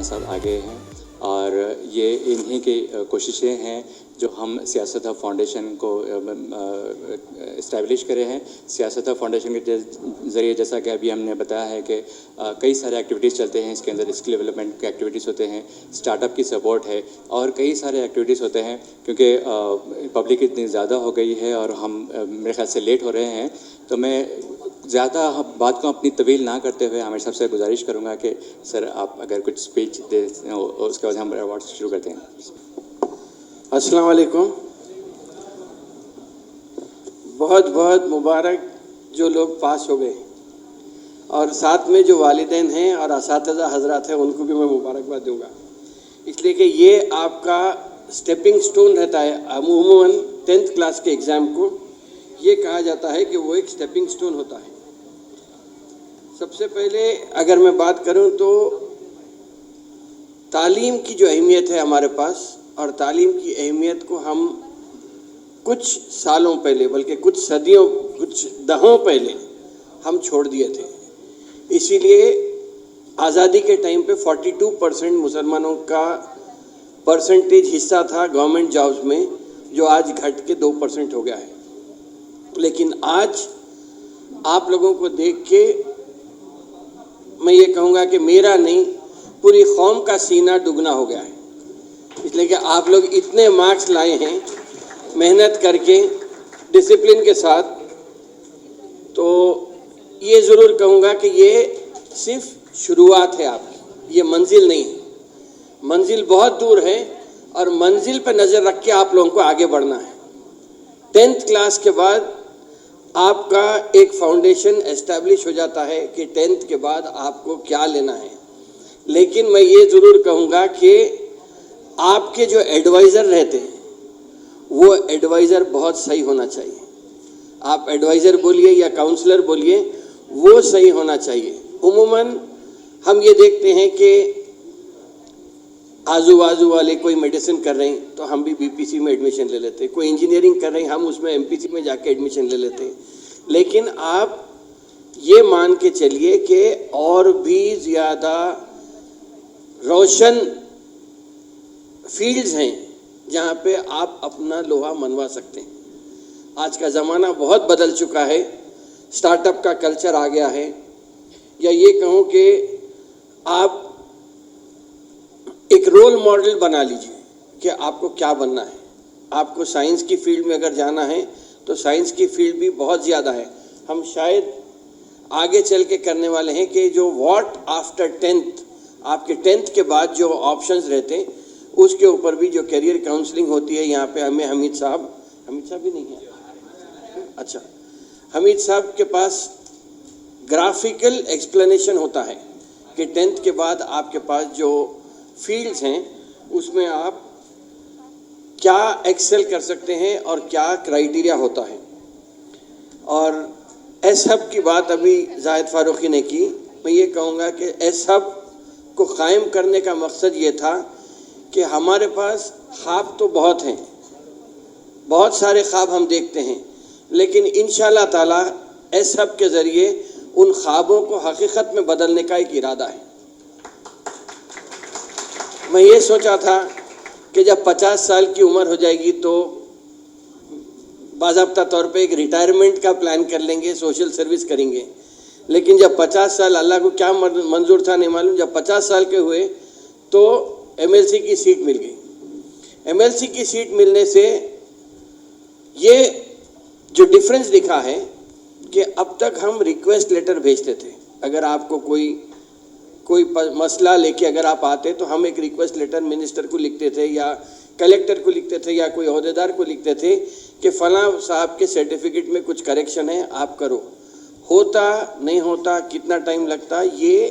मौलाना साहब आगे हैं और ये इन्हीं की कोशिशें हैं जो हम सियासत हब फाउंडेशन को इस्टेब्लिश करे हैं। सियासत हब फाउंडेशन के ज़रिए जैसा कि अभी हमने बताया है कि कई सारे एक्टिविटीज़ चलते हैं। इसके अंदर स्किल डेवलपमेंट के एक्टिविटीज़ होते हैं, स्टार्टअप की सपोर्ट है और कई सारे एक्टिविटीज़ होते हैं। क्योंकि पब्लिक इतनी ज़्यादा हो गई है और हम मेरे ख्याल से लेट हो रहे हैं, तो मैं ज़्यादा बात को अपनी तवील ना करते हुए आमिर साहब से गुजारिश करूँगा कि सर आप अगर कुछ स्पीच दे उसके बाद हम अवार्ड शुरू करते हैं। अस्सलाम वालेकुम। बहुत बहुत मुबारक जो लोग पास हो गए और साथ में जो वालिदैन हैं और असातिज़ा हज़रात हैं उनको भी मैं मुबारकबाद दूंगा, इसलिए कि ये आपका स्टेपिंग स्टोन रहता है। अमूमन 10th क्लास के एग्ज़ाम को ये कहा जाता है कि वो एक स्टेपिंग स्टोन होता है। सबसे पहले अगर मैं बात करूं तो तालीम की जो अहमियत है हमारे पास, और तालीम की अहमियत को हम कुछ सालों पहले, बल्कि कुछ सदियों, कुछ दहों पहले हम छोड़ दिए थे। इसीलिए आज़ादी के टाइम पे 42% मुसलमानों का परसेंटेज हिस्सा था गवर्नमेंट जॉब्स में, जो आज घट के 2% हो गया है। लेकिन आज आप लोगों को देख के मैं ये कहूँगा कि मेरा नहीं, पूरी कौम का सीना दुगना हो गया है, इसलिए कि आप लोग इतने मार्क्स लाए हैं मेहनत करके, डिसिप्लिन के साथ। तो ये ज़रूर कहूँगा कि ये सिर्फ शुरुआत है आपकी, ये मंजिल नहीं है। मंजिल बहुत दूर है और मंजिल पर नज़र रख के आप लोगों को आगे बढ़ना है। 10th क्लास के बाद आपका एक फाउंडेशन एस्टैब्लिश हो जाता है कि 10th के बाद आपको क्या लेना है। लेकिन मैं ये ज़रूर कहूँगा कि आपके जो एडवाइज़र रहते हैं वो एडवाइज़र बहुत सही होना चाहिए। आप एडवाइज़र बोलिए या काउंसलर बोलिए, वो सही होना चाहिए। उम्मूमन हम ये देखते हैं कि आजू बाजू वाले कोई मेडिसिन कर रहे हैं तो हम भी बीपीसी में एडमिशन ले लेते हैं, कोई इंजीनियरिंग कर रहे हैं हम उसमें एमपीसी में जाके एडमिशन ले लेते हैं। लेकिन आप ये मान के चलिए कि और भी ज़्यादा रोशन फील्ड्स हैं जहाँ पे आप अपना लोहा मनवा सकते हैं। आज का ज़माना बहुत बदल चुका है, स्टार्टअप का कल्चर आ गया है। या ये कहूँ कि आप एक रोल मॉडल बना लीजिए कि आपको क्या बनना है। आपको साइंस की फील्ड में अगर जाना है तो साइंस की फील्ड भी बहुत ज़्यादा है। हम शायद आगे चल के करने वाले हैं कि जो व्हाट आफ्टर 10th, आपके 10th के बाद जो ऑप्शंस रहते हैं उसके ऊपर भी जो करियर काउंसलिंग होती है। यहाँ पे हमें हमीद साहब भी नहीं है, अच्छा, हमीद साहब के पास ग्राफिकल एक्सप्लेनेशन होता है कि 10th के बाद आपके पास जो फील्ड्स हैं उसमें आप क्या एक्सेल कर सकते हैं और क्या क्राइटेरिया होता है। और एस हब की बात अभी जाहिद फारूकी ने की। मैं ये कहूँगा कि एस हब को क़ायम करने का मकसद ये था कि हमारे पास ख्वाब तो बहुत हैं, बहुत सारे ख्वाब हम देखते हैं, लेकिन इंशाअल्लाह ताला एस हब के ज़रिए उन ख्वाबों को हकीकत में बदलने का एक इरादा है। मैं ये सोचा था कि जब 50 साल की उम्र हो जाएगी तो बाज़ाब्ता तौर पे एक रिटायरमेंट का प्लान कर लेंगे, सोशल सर्विस करेंगे। लेकिन जब 50 साल, अल्लाह को क्या मंजूर था नहीं मालूम, जब 50 साल के हुए तो एमएलसी की सीट मिल गई। एमएलसी की सीट मिलने से ये जो डिफरेंस दिखा है कि अब तक हम रिक्वेस्ट लेटर भेजते थे। अगर आपको कोई मसला लेके अगर आप आते तो हम एक रिक्वेस्ट लेटर मिनिस्टर को लिखते थे या कलेक्टर को लिखते थे या कोई ओहदेदार को लिखते थे कि फ़लाँ साहब के सर्टिफिकेट में कुछ करेक्शन है, आप करो। होता नहीं होता, कितना टाइम लगता, ये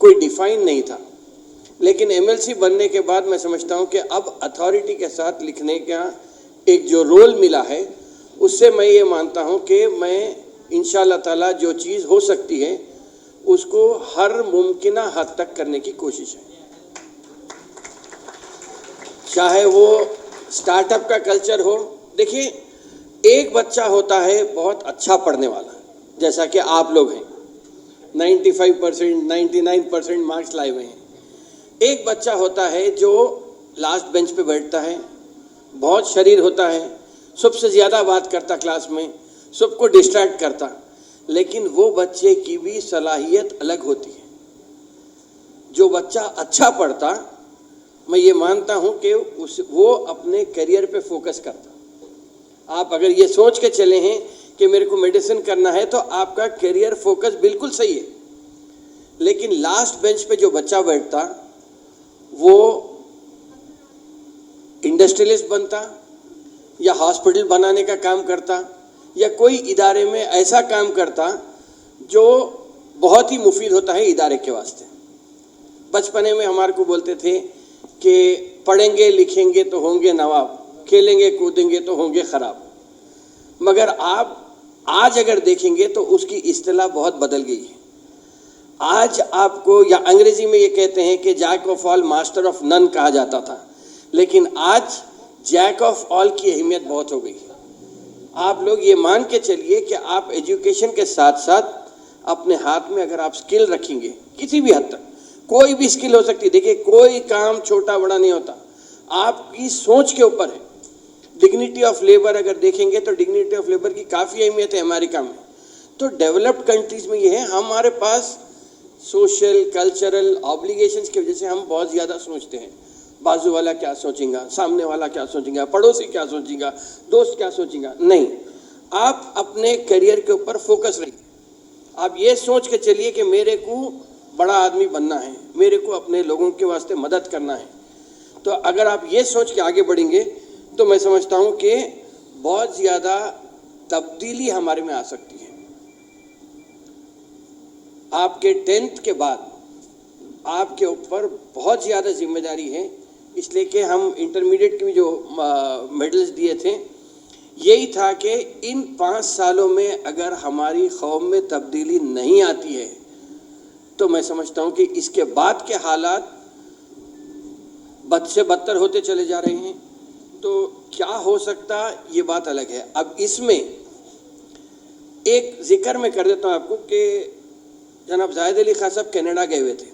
कोई डिफ़ाइन नहीं था। लेकिन एमएलसी बनने के बाद मैं समझता हूँ कि अब अथॉरिटी के साथ लिखने का एक जो रोल मिला है, उससे मैं ये मानता हूँ कि मैं इंशाअल्लाह ताला जो चीज़ हो सकती है उसको हर मुमकिना हद तक करने की कोशिश है। चाहे वो स्टार्टअप का कल्चर हो। देखिए, एक बच्चा होता है बहुत अच्छा पढ़ने वाला, जैसा कि आप लोग हैं, 95%, 99% मार्क्स लाए हुए हैं। एक बच्चा होता है जो लास्ट बेंच पे बैठता है, बहुत शरीर होता है, सबसे ज़्यादा बात करता क्लास में, सबको डिस्ट्रैक्ट करता, लेकिन वो बच्चे की भी सलाहियत अलग होती है। जो बच्चा अच्छा पढ़ता, मैं ये मानता हूँ कि वो अपने करियर पे फोकस करता। आप अगर ये सोच के चले हैं कि मेरे को मेडिसिन करना है तो आपका करियर फोकस बिल्कुल सही है, लेकिन लास्ट बेंच पे जो बच्चा बैठता वो इंडस्ट्रियलिस्ट बनता या हॉस्पिटल बनाने का काम करता या कोई इदारे में ऐसा काम करता जो बहुत ही मुफीद होता है इदारे के वास्ते। बचपने में हमारे को बोलते थे कि पढ़ेंगे लिखेंगे तो होंगे नवाब, खेलेंगे कूदेंगे तो होंगे ख़राब। मगर आप आज अगर देखेंगे तो उसकी इस्तिलाह बहुत बदल गई है। आज आपको, या अंग्रेजी में ये कहते हैं कि jack of all master of none कहा जाता था, लेकिन आज जैक ऑफ ऑल की अहमियत बहुत हो गई है। आप लोग ये मान के चलिए कि आप एजुकेशन के साथ साथ अपने हाथ में अगर आप स्किल रखेंगे, किसी भी हद तक कोई भी स्किल हो सकती है। देखिए, कोई काम छोटा बड़ा नहीं होता, आपकी सोच के ऊपर है। डिग्निटी ऑफ लेबर अगर देखेंगे तो डिग्निटी ऑफ लेबर की काफ़ी अहमियत है अमेरिका में। तो डेवलप्ड कंट्रीज़ में ये है, हमारे पास सोशल कल्चरल ऑब्लिगेशंस की वजह से हम बहुत ज़्यादा सोचते हैं, बाजू वाला क्या सोचेगा, सामने वाला क्या सोचेगा, पड़ोसी क्या सोचेगा, दोस्त क्या सोचेगा। नहीं, आप अपने करियर के ऊपर फोकस रहिए। आप ये सोच के चलिए कि मेरे को बड़ा आदमी बनना है, मेरे को अपने लोगों के वास्ते मदद करना है। तो अगर आप ये सोच के आगे बढ़ेंगे तो मैं समझता हूँ कि बहुत ज़्यादा तब्दीली हमारे में आ सकती है। आपके 10th के बाद आपके ऊपर बहुत ज़्यादा जिम्मेदारी है, इसलिए कि हम इंटरमीडिएट के जो मेडल्स दिए थे, यही था कि इन 5 सालों में अगर हमारी कौम में तब्दीली नहीं आती है तो मैं समझता हूँ कि इसके बाद के हालात बद से बदतर होते चले जा रहे हैं। तो क्या हो सकता, ये बात अलग है। अब इसमें एक जिक्र मैं कर देता हूँ आपको कि जनाब जाहिद अली खान साहब कनाडा गए हुए थे।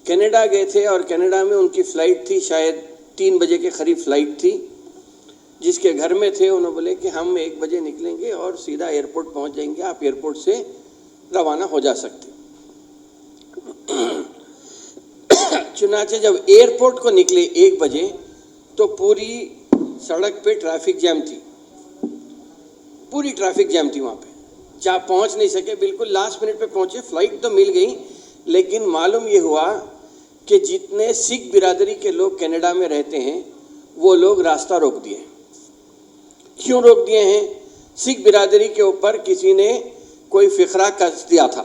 कनाडा गए थे और कनाडा में उनकी फ़्लाइट थी, शायद 3 बजे के करीब फ़्लाइट थी। जिसके घर में थे उन्होंने बोले कि हम 1 बजे निकलेंगे और सीधा एयरपोर्ट पहुंच जाएंगे, आप एयरपोर्ट से रवाना हो जा सकते। चुनाचे जब एयरपोर्ट को निकले 1 बजे तो पूरी सड़क पे ट्रैफिक जैम थी, पूरी ट्रैफिक जैम थी। वहाँ पे जहाँ पहुँच नहीं सके, बिल्कुल लास्ट मिनट पे पहुँचे। फ़्लाइट तो मिल गई, लेकिन मालूम ये हुआ कि जितने सिख बिरादरी के लोग कनाडा में रहते हैं वो लोग रास्ता रोक दिए। क्यों रोक दिए हैं? सिख बिरादरी के ऊपर किसी ने कोई फ़िक्रा कस दिया था,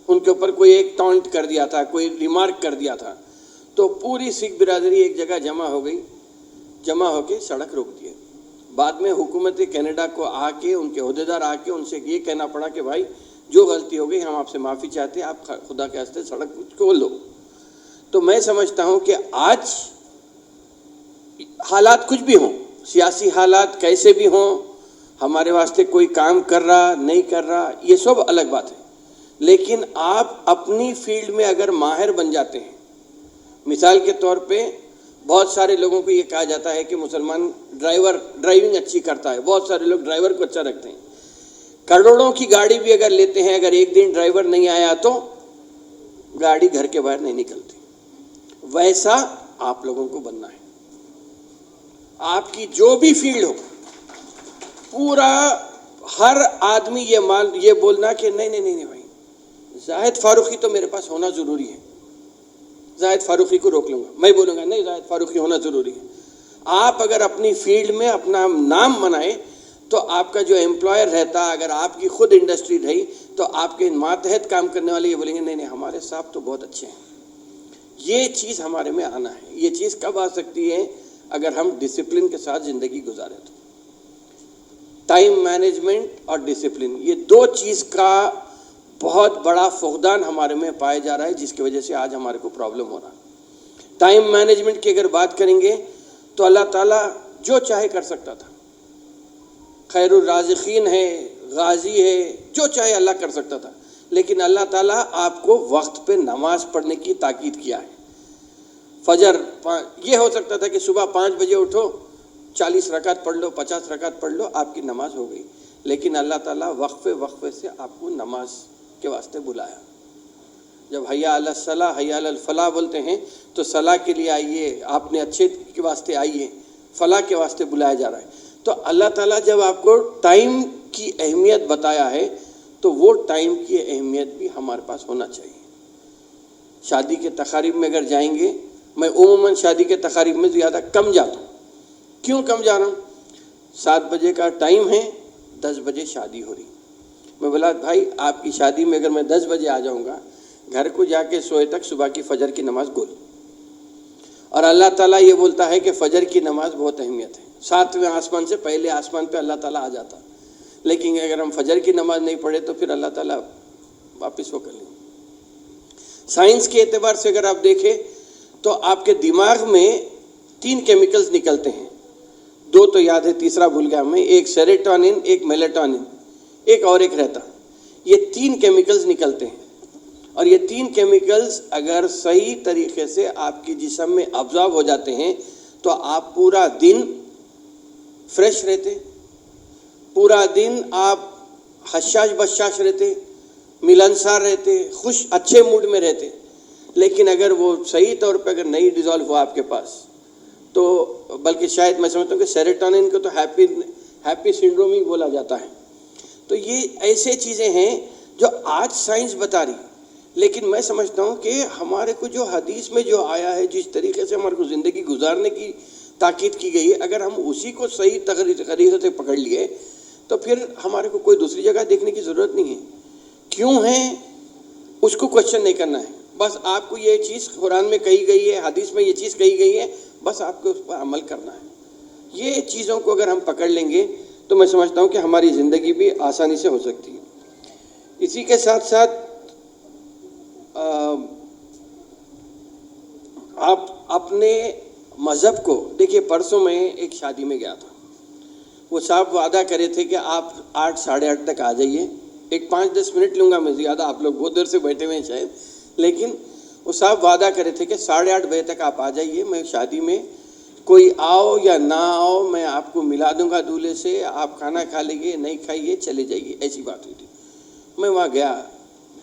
उनके ऊपर कोई एक टॉन्ट कर दिया था, कोई रिमार्क कर दिया था। तो पूरी सिख बिरादरी एक जगह जमा हो गई, जमा होके सड़क रोक दिए। बाद में हुकूमत कनाडा को आके, उनके अहदेदार आके उनसे ये कहना पड़ा कि भाई जो गलती हो गई हम आपसे माफ़ी चाहते हैं, आप खुदा के वास्ते सड़क खोल लो। तो मैं समझता हूँ कि आज हालात कुछ भी हों, सियासी हालात कैसे भी हों, हमारे वास्ते कोई काम कर रहा नहीं कर रहा ये सब अलग बात है, लेकिन आप अपनी फील्ड में अगर माहिर बन जाते हैं। मिसाल के तौर पे बहुत सारे लोगों को ये कहा जाता है कि मुसलमान ड्राइविंग अच्छी करता है, बहुत सारे लोग ड्राइवर को अच्छा रखते हैं। करोड़ों की गाड़ी भी अगर लेते हैं, अगर एक दिन ड्राइवर नहीं आया तो गाड़ी घर के बाहर नहीं निकलती। वैसा आप लोगों को बनना है। आपकी जो भी फील्ड हो, पूरा हर आदमी ये बोलना कि नहीं भाई, जाहिद फारूकी तो मेरे पास होना ज़रूरी है, जाहिद फारूकी को रोक लूँगा। मैं बोलूँगा नहीं, जाहिद फारूकी होना ज़रूरी है। आप अगर अपनी फील्ड में अपना नाम बनाए तो आपका जो एम्प्लॉयर रहता, अगर आपकी खुद इंडस्ट्री रही तो आपके मातहत काम करने वाले ये बोलेंगे नहीं हमारे साहब तो बहुत अच्छे हैं। ये चीज़ हमारे में आना है। ये चीज़ कब आ सकती है? अगर हम डिसिप्लिन के साथ ज़िंदगी गुजारें तो। टाइम मैनेजमेंट और डिसिप्लिन, ये 2 चीज़ का बहुत बड़ा फुकदान हमारे में पाया जा रहा है, जिसकी वजह से आज हमारे को प्रॉब्लम हो रहा है। टाइम मैनेजमेंट की अगर बात करेंगे तो अल्लाह ताला जो चाहे कर सकता था, खैरुर राज़िकीन है, गाजी है, जो चाहे अल्लाह कर सकता था, लेकिन अल्लाह ताला आपको वक्त पे नमाज पढ़ने की ताकीद किया है। फजर ये हो सकता था कि सुबह 5 बजे उठो, 40 रकात पढ़ लो, 50 रकात पढ़ लो, आपकी नमाज हो गई। लेकिन अल्लाह ताला वक्फे वक्फे से आपको नमाज के वास्ते बुलाया। जब हय्या अला सलाह हय्या अल फलाह बोलते हैं तो सलाह के लिए आइए, आपने अच्छे के वास्ते आइए, फलाह के वास्ते बुलाया जा रहा है। तो अल्लाह ताला जब आपको टाइम की अहमियत बताया है तो वो टाइम की अहमियत भी हमारे पास होना चाहिए। शादी के तकारीब में अगर जाएंगे, मैं उमूमन शादी के तकारीब में ज़्यादा कम जाता हूँ। क्यों कम जा रहा हूँ? 7 बजे का टाइम है, 10 बजे शादी हो रही। मैं बोला भाई आपकी शादी में अगर मैं 10 बजे आ जाऊँगा, घर को जाके सोए तक सुबह की फजर की नमाज गोल। और अल्लाह ताला ये बोलता है कि फजर की नमाज बहुत अहमियत है। 7वें आसमान से पहले आसमान पे अल्लाह ताला आ जाता, लेकिन अगर हम फजर की नमाज नहीं पढ़े तो फिर अल्लाह ताला वापस वो कर लेंगे। साइंस के एतबार से अगर आप देखें तो आपके दिमाग में 3 केमिकल्स निकलते हैं, 2 तो याद है, तीसरा भूल गया मैं, एक सेरोटोनिन, एक मेलेटोनिन, एक और एक रहता। ये 3 केमिकल्स निकलते हैं और ये 3 केमिकल्स अगर सही तरीके से आपके जिस्म में अब्जॉर्ब हो जाते हैं तो आप पूरा दिन फ्रेश रहते, पूरा दिन आप हशाश बशाश रहते, मिलनसार रहते, खुश अच्छे मूड में रहते। लेकिन अगर वो सही तौर पे अगर नहीं डिज़ोल्व हुआ आपके पास तो, बल्कि शायद मैं समझता हूँ कि सेरोटोनिन को तो हैप्पी सिंड्रोम ही बोला जाता है। तो ये ऐसे चीज़ें हैं जो आज साइंस बता रही, लेकिन मैं समझता हूँ कि हमारे को जो हदीस में जो आया है, जिस तरीके से हमारे को ज़िंदगी गुजारने की ताकीद की गई है, अगर हम उसी को सही तरीके से पकड़ लिए तो फिर हमारे को कोई दूसरी जगह देखने की ज़रूरत नहीं है। क्यों है उसको क्वेश्चन नहीं करना है, बस आपको ये चीज़ कुरान में कही गई है, हदीस में ये चीज़ कही गई है, बस आपको उस पर अमल करना है। ये चीज़ों को अगर हम पकड़ लेंगे तो मैं समझता हूँ कि हमारी ज़िंदगी भी आसानी से हो सकती है। इसी के साथ साथ आप अपने मज़हब को देखिए। परसों मैं एक शादी में गया था, वो साहब वादा करे थे कि आप 8 साढ़े 8 तक आ जाइए। एक 5-10 मिनट लूँगा मैं ज़्यादा, आप लोग बहुत देर से बैठे हुए हैं शायद, लेकिन वो साहब वादा करे थे कि 8:30 बजे तक आप आ जाइए। मैं शादी में कोई आओ या ना आओ, मैं आपको मिला दूंगा दूल्हे से, आप खाना खा लीजिए, नहीं खाइए चले जाइए, ऐसी बात हुई थी। मैं वहाँ गया,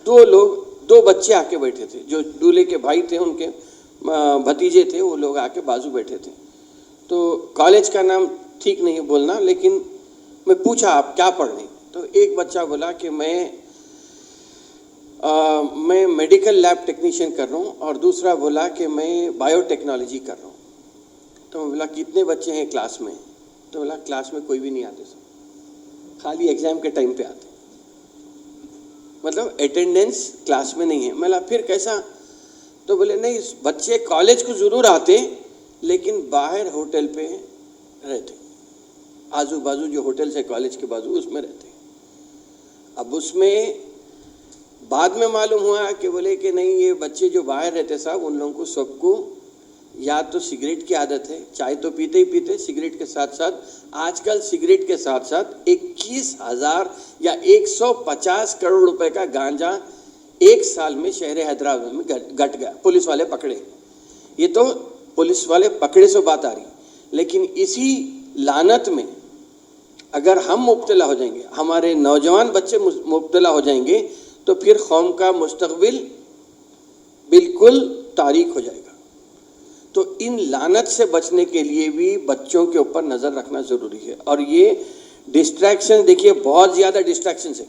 2 बच्चे आके बैठे थे, जो दूल्हे के भाई थे, उनके भतीजे थे, वो लोग आके बाजू बैठे थे। तो कॉलेज का नाम ठीक नहीं बोलना, लेकिन मैं पूछा आप क्या पढ़ रहे? तो एक बच्चा बोला कि मैं मेडिकल लैब टेक्नीशियन कर रहा हूँ, और दूसरा बोला कि मैं बायोटेक्नोलॉजी कर रहा हूँ। तो मैं बोला कितने बच्चे हैं क्लास में? तो बोला क्लास में कोई भी नहीं आते, सब खाली एग्ज़ाम के टाइम पे आते, मतलब अटेंडेंस क्लास में नहीं है। मैं बोला फिर कैसा? तो बोले नहीं, बच्चे कॉलेज को ज़रूर आते लेकिन बाहर होटल पे रहते, आजू बाजू जो होटल्स है कॉलेज के बाजू, उसमें रहते। अब उसमें बाद में मालूम हुआ कि बोले कि नहीं, ये बच्चे जो बाहर रहते साहब, उन लोगों को सबको या तो सिगरेट की आदत है, चाय तो पीते ही पीते, सिगरेट के साथ साथ आजकल सिगरेट के साथ साथ 21,000 या 150 करोड़ रुपए का गांजा एक साल में शहर हैदराबाद में घट गया। पुलिस वाले पकड़े, ये तो पुलिस वाले पकड़े से बात आ रही, लेकिन इसी लानत में अगर हम मुब्तला हो जाएंगे, हमारे नौजवान बच्चे मुब्तला हो जाएंगे, तो फिर कौम का मुस्तकबिल बिल्कुल तारीक हो जाएगा। तो इन लानत से बचने के लिए भी बच्चों के ऊपर नज़र रखना ज़रूरी है। और ये डिस्ट्रैक्शन, देखिए बहुत ज़्यादा डिस्ट्रैक्शन है,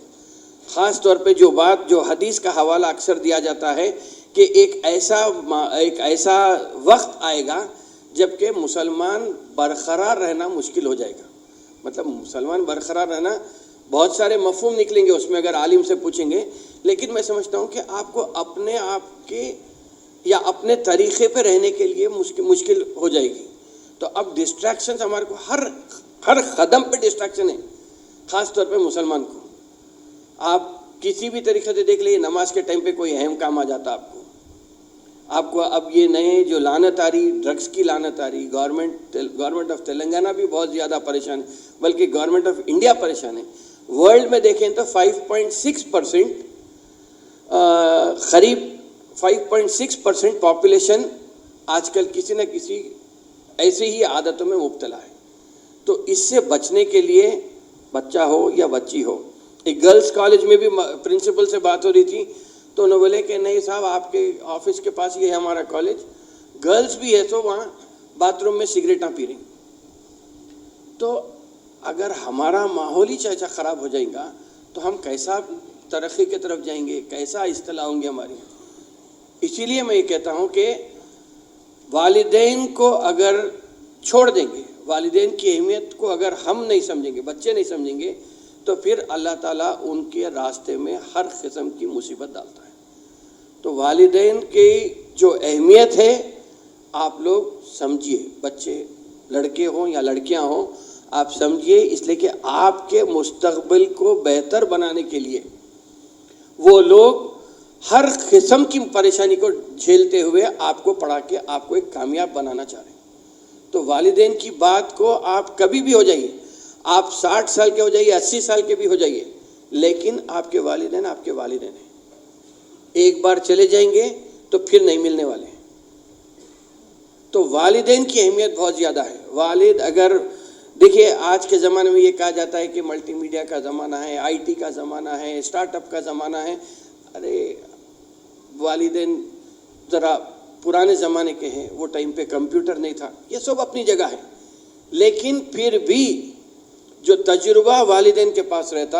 ख़ास तौर पे जो हदीस का हवाला अक्सर दिया जाता है कि एक ऐसा वक्त आएगा जबकि मुसलमान बरकरार रहना मुश्किल हो जाएगा। मतलब मुसलमान बरकरार रहना, बहुत सारे मफहूम निकलेंगे उसमें अगर आलिम से पूछेंगे, लेकिन मैं समझता हूँ कि आपको अपने आप के या अपने तरीक़े पे रहने के लिए मुश्किल हो जाएगी। तो अब डिस्ट्रैक्शन हमारे को हर कदम पे डिस्ट्रैक्शन है, ख़ास तौर पे मुसलमान को। आप किसी भी तरीके से देख लीजिए, नमाज के टाइम पे कोई अहम काम आ जाता आपको अब ये नए जो लानत आ रही, ड्रग्स की लानत आ रही, गवर्नमेंट ऑफ तेलंगाना भी बहुत ज़्यादा परेशान है, बल्कि गवर्नमेंट ऑफ इंडिया परेशान है। वर्ल्ड में देखें तो 5.6% करीब 5.6% पॉपुलेशन आजकल किसी न किसी ऐसे ही आदतों में मुब्तला है। तो इससे बचने के लिए बच्चा हो या बच्ची हो, एक गर्ल्स कॉलेज में भी प्रिंसिपल से बात हो रही थी, तो उन्होंने बोले कि नहीं साहब, आपके ऑफिस के पास ये है हमारा कॉलेज, गर्ल्स भी है तो वहाँ बाथरूम में सिगरेटा पी रही। तो अगर हमारा माहौल ही ऐसा ख़राब हो जाएगा तो हम कैसा तरक्की की तरफ जाएंगे, कैसा इस्तेला होंगे हमारी। इसीलिए मैं ये कहता हूँ कि वालिदैन को अगर छोड़ देंगे, वालिदैन की अहमियत को अगर हम नहीं समझेंगे, बच्चे नहीं समझेंगे, तो फिर अल्लाह ताला उनके रास्ते में हर किस्म की मुसीबत डालता है। तो वालिदैन की जो अहमियत है आप लोग समझिए, बच्चे लड़के हों या लड़कियां हों, आप समझिए, इसलिए कि आपके मुस्तकबिल को बेहतर बनाने के लिए वो लोग हर किस्म की परेशानी को झेलते हुए आपको पढ़ा के आपको एक कामयाब बनाना चाह रहे हैं। तो वालिदैन की बात को आप कभी भी हो जाइए, आप 60 साल के हो जाइए, 80 साल के भी हो जाइए, लेकिन आपके वालिदैन आपके वालिदैन हैं। एक बार चले जाएंगे तो फिर नहीं मिलने वाले हैं। तो वालिदैन की अहमियत बहुत ज़्यादा है। वालिद अगर देखिए, आज के ज़माने में ये कहा जाता है कि मल्टीमीडिया का ज़माना है, आईटी का ज़माना है, स्टार्टअप का ज़माना है। अरे वालिदैन ज़रा पुराने ज़माने के हैं, वो टाइम पे कंप्यूटर नहीं था, ये सब अपनी जगह है, लेकिन फिर भी जो तजुर्बा वालिदैन के पास रहता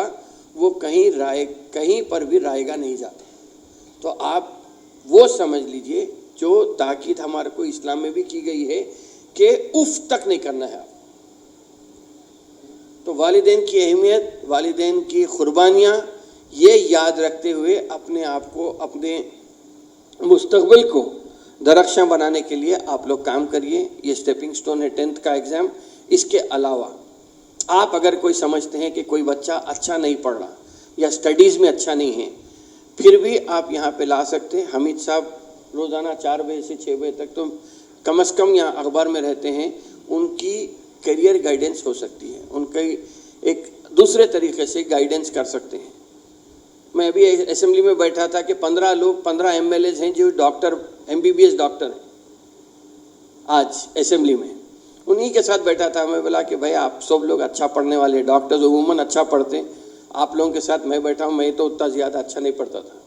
वो कहीं पर भी रायगा नहीं जाता। तो आप वो समझ लीजिए जो ताकीद हमारे को इस्लाम में भी की गई है कि उफ तक नहीं करना है। तो वालिदैन की अहमियत, वालिदैन की कुर्बानियाँ, ये याद रखते हुए अपने आप को, अपने मुस्तकबिल को दरख्शां बनाने के लिए आप लोग काम करिए। ये स्टेपिंग स्टोन है 10th का एग्ज़ाम। इसके अलावा आप अगर कोई समझते हैं कि कोई बच्चा अच्छा नहीं पढ़ रहा या स्टडीज़ में अच्छा नहीं है, फिर भी आप यहाँ पे ला सकते हैं। हमीद साहब रोज़ाना 4 बजे से 6 बजे तक तो कम से कम यहाँ अखबार में रहते हैं, उनकी करियर गाइडेंस हो सकती है, उनकी एक दूसरे तरीके से गाइडेंस कर सकते हैं। मैं अभी असेंबली में बैठा था कि 15 MLAs हैं जो डॉक्टर, MBBS डॉक्टर हैं आज असेंबली में, उन्हीं के साथ बैठा था। मैं बोला कि भाई आप सब लोग अच्छा पढ़ने वाले डॉक्टर्स वूमन अच्छा पढ़ते हैं, आप लोगों के साथ मैं बैठा हूँ, मैं तो उतना ज़्यादा अच्छा नहीं पढ़ता था।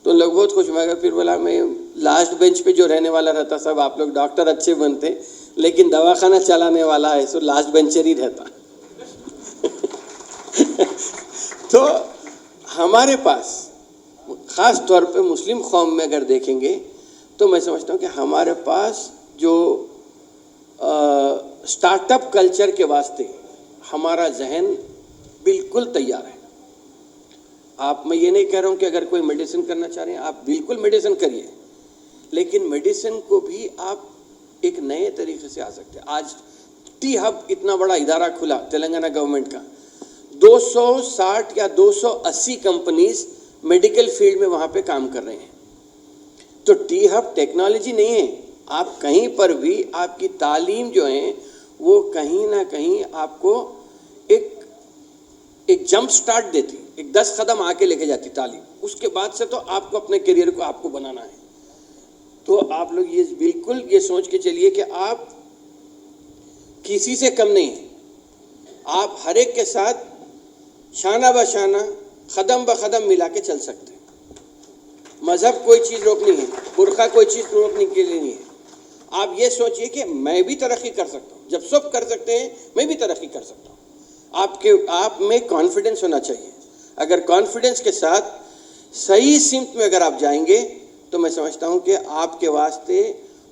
तो लोग बहुत खुश हुए। फिर बोला मैं लास्ट बेंच पे जो रहने वाला रहता, सब आप लोग डॉक्टर अच्छे बनते, लेकिन दवाखाना चलाने वाला है सो लास्ट बेंचर ही रहता। तो हमारे पास ख़ास तौर पे मुस्लिम कौम में अगर देखेंगे तो मैं समझता हूँ कि हमारे पास जो स्टार्टअप कल्चर के वास्ते हमारा जहन बिल्कुल तैयार है। मैं ये नहीं कह रहा हूँ कि अगर कोई मेडिसिन करना चाह रहे हैं आप बिल्कुल मेडिसिन करिए, लेकिन मेडिसिन को भी आप एक नए तरीके से आ सकते हैं। आज टी हब इतना बड़ा इदारा खुला तेलंगाना गवर्नमेंट का, 260 या 280 कंपनीज मेडिकल फील्ड में वहाँ पे काम कर रहे हैं। तो टी हब टेक्नोलॉजी नहीं है, आप कहीं पर भी आपकी तालीम जो है वो कहीं ना कहीं आपको एक जंप स्टार्ट देती, एक 10 कदम आके लेके जाती तालीम। उसके बाद से तो आपको अपने करियर को आपको बनाना है। तो आप लोग ये बिल्कुल ये सोच के चलिए कि आप किसी से कम नहीं हैं, आप हर एक के साथ शाना ब शाना, कदम ब कदम मिला के चल सकते हैं। मज़हब कोई चीज़ रोकनी है, बुर्का कोई चीज़ रोकने के लिए नहीं है। आप ये सोचिए कि मैं भी तरक्की कर सकता हूँ, जब सब कर सकते हैं मैं भी तरक्की कर सकता हूँ। आप में कॉन्फिडेंस होना चाहिए। अगर कॉन्फिडेंस के साथ सही सिमत में अगर आप जाएंगे तो मैं समझता हूँ कि आपके वास्ते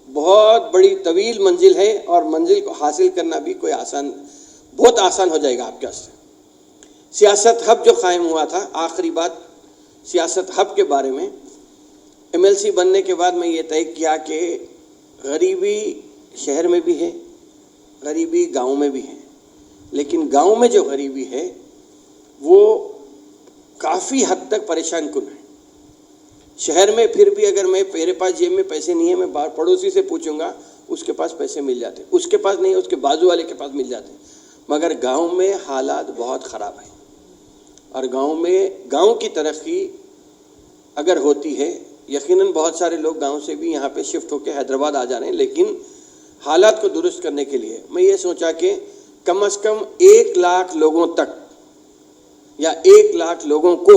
बहुत बड़ी तवील मंजिल है, और मंजिल को हासिल करना भी बहुत आसान हो जाएगा आपके वास्ते। सियासत हब जो कायम हुआ था, आखिरी बात सियासत हब के बारे में, MLC बनने के बाद मैं ये तय किया कि गरीबी शहर में भी है, गरीबी गांव में भी है, लेकिन गांव में जो गरीबी है वो काफ़ी हद तक परेशान कुन है। शहर में फिर भी अगर मेरे पास जेब में पैसे नहीं है, मैं पड़ोसी से पूछूंगा, उसके पास पैसे मिल जाते, उसके पास नहीं है उसके बाजू वाले के पास मिल जाते। मगर गांव में हालात बहुत ख़राब हैं, और गांव की तरक्की अगर होती है यकीनन बहुत सारे लोग गांव से भी यहाँ पे शिफ्ट होकर हैदराबाद आ जा रहे हैं, लेकिन हालात को दुरुस्त करने के लिए मैं ये सोचा कि कम से कम 1 लाख लोगों तक या 1 लाख लोगों को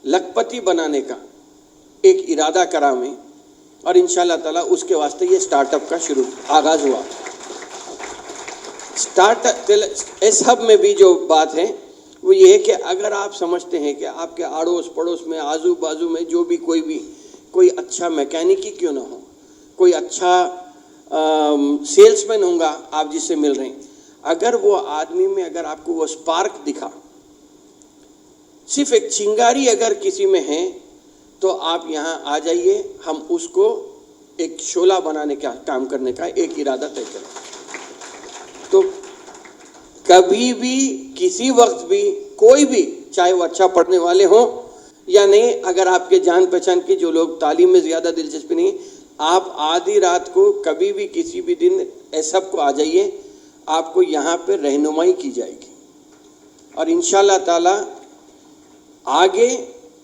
लखपति बनाने का एक इरादा करा मैं, और इंशाल्लाह ताला उसके वास्ते ये स्टार्टअप का आगाज़ हुआ। स्टार्टअप इस हब में भी जो बात है वो ये है कि अगर आप समझते हैं कि आपके आड़ोस पड़ोस में आजू बाजू में जो भी कोई अच्छा मैकेनिक ही क्यों ना हो, कोई अच्छा सेल्समैन होगा आप जिससे मिल रहे हैं, अगर वो आदमी में अगर आपको वो स्पार्क दिखा, सिर्फ एक चिंगारी अगर किसी में है, तो आप यहाँ आ जाइए, हम उसको एक शोला बनाने का काम करने का एक इरादा तय करें। तो कभी भी किसी वक्त भी कोई भी, चाहे वो अच्छा पढ़ने वाले हों या नहीं, अगर आपके जान पहचान के जो लोग तालीम में ज़्यादा दिलचस्पी नहीं, आप आधी रात को कभी भी किसी भी दिन ऐसा को आ जाइए, आपको यहाँ पे रहनुमाई की जाएगी और इंशाल्लाह ताला आगे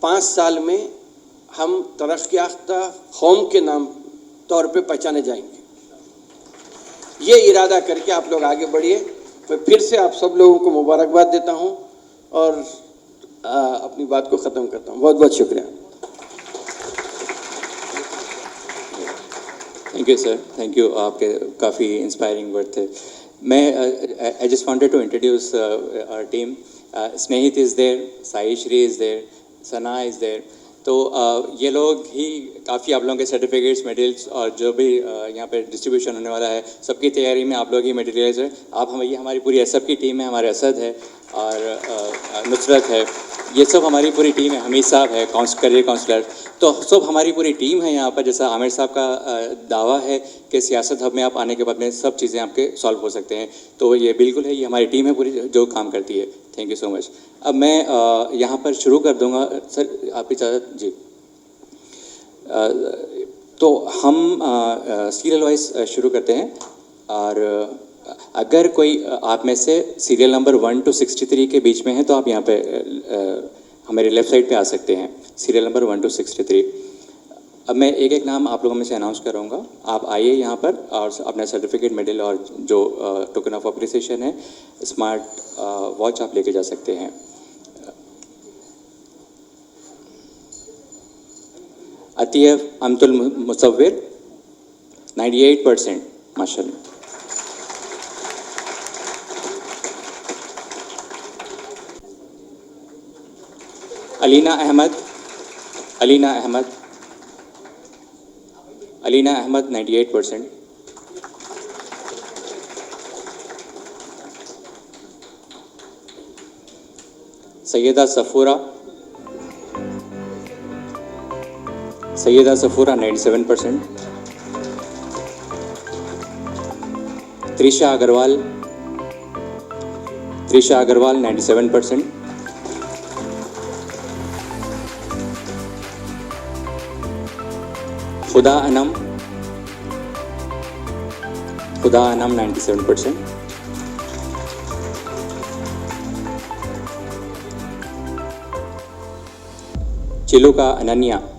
5 साल में हम तरक्की याफ्ता कौम के नाम तौर पे पहचाने जाएंगे। ये इरादा करके आप लोग आगे बढ़िए। मैं फिर से आप सब लोगों को मुबारकबाद देता हूँ और अपनी बात को ख़त्म करता हूँ। बहुत बहुत शुक्रिया। Thank you sir, thank you. आपके काफ़ी इंस्पायरिंग वर्ड थे। मैं I just wanted to introduce our team. Snehit is there, Saishree is there, Sana is there. तो ये लोग ही काफ़ी आप लोगों के सर्टिफिकेट्स, मेडल्स और जो भी यहाँ पे डिस्ट्रीब्यूशन होने वाला है, सबकी तैयारी में आप लोग ही मटेरियल्स है। आप ये हमारी पूरी एसएफ की टीम है, हमारे असद है और नुसरत है, ये सब हमारी पूरी टीम है। हमीद साहब है करियर काउंसलर, तो सब हमारी पूरी टीम है यहाँ पर। जैसा आमिर साहब का दावा है कि सियासत हब में आप आने के बाद में सब चीज़ें आपके सॉल्व हो सकते हैं, तो ये बिल्कुल है, ये हमारी टीम है पूरी जो काम करती है। Thank you so much. अब मैं यहाँ पर शुरू कर दूँगा सर, आप इजाज़त जी। तो हम सीरियल वाइज शुरू करते हैं और अगर कोई आप में से सीरियल नंबर 1 to 63 के बीच में है तो आप यहाँ पे हमारे लेफ़्ट साइड पे आ सकते हैं, सीरियल नंबर 1 to 63। अब मैं एक एक नाम आप लोगों में से अनाउंस करूँगा, आप आइए यहाँ पर और अपना सर्टिफिकेट, मेडल और जो टोकन ऑफ अप्रिसिएशन है, स्मार्ट वॉच आप लेके जा सकते हैं। अतीफ अमतुल मुसव्विर 98% माशाल्लाह। अलीना अहमद 98%। सैयदा सफूरा 97%। त्रिशा अग्रवाल 97%। खुदा अनम 97%। चिलुका अनन्या 98%।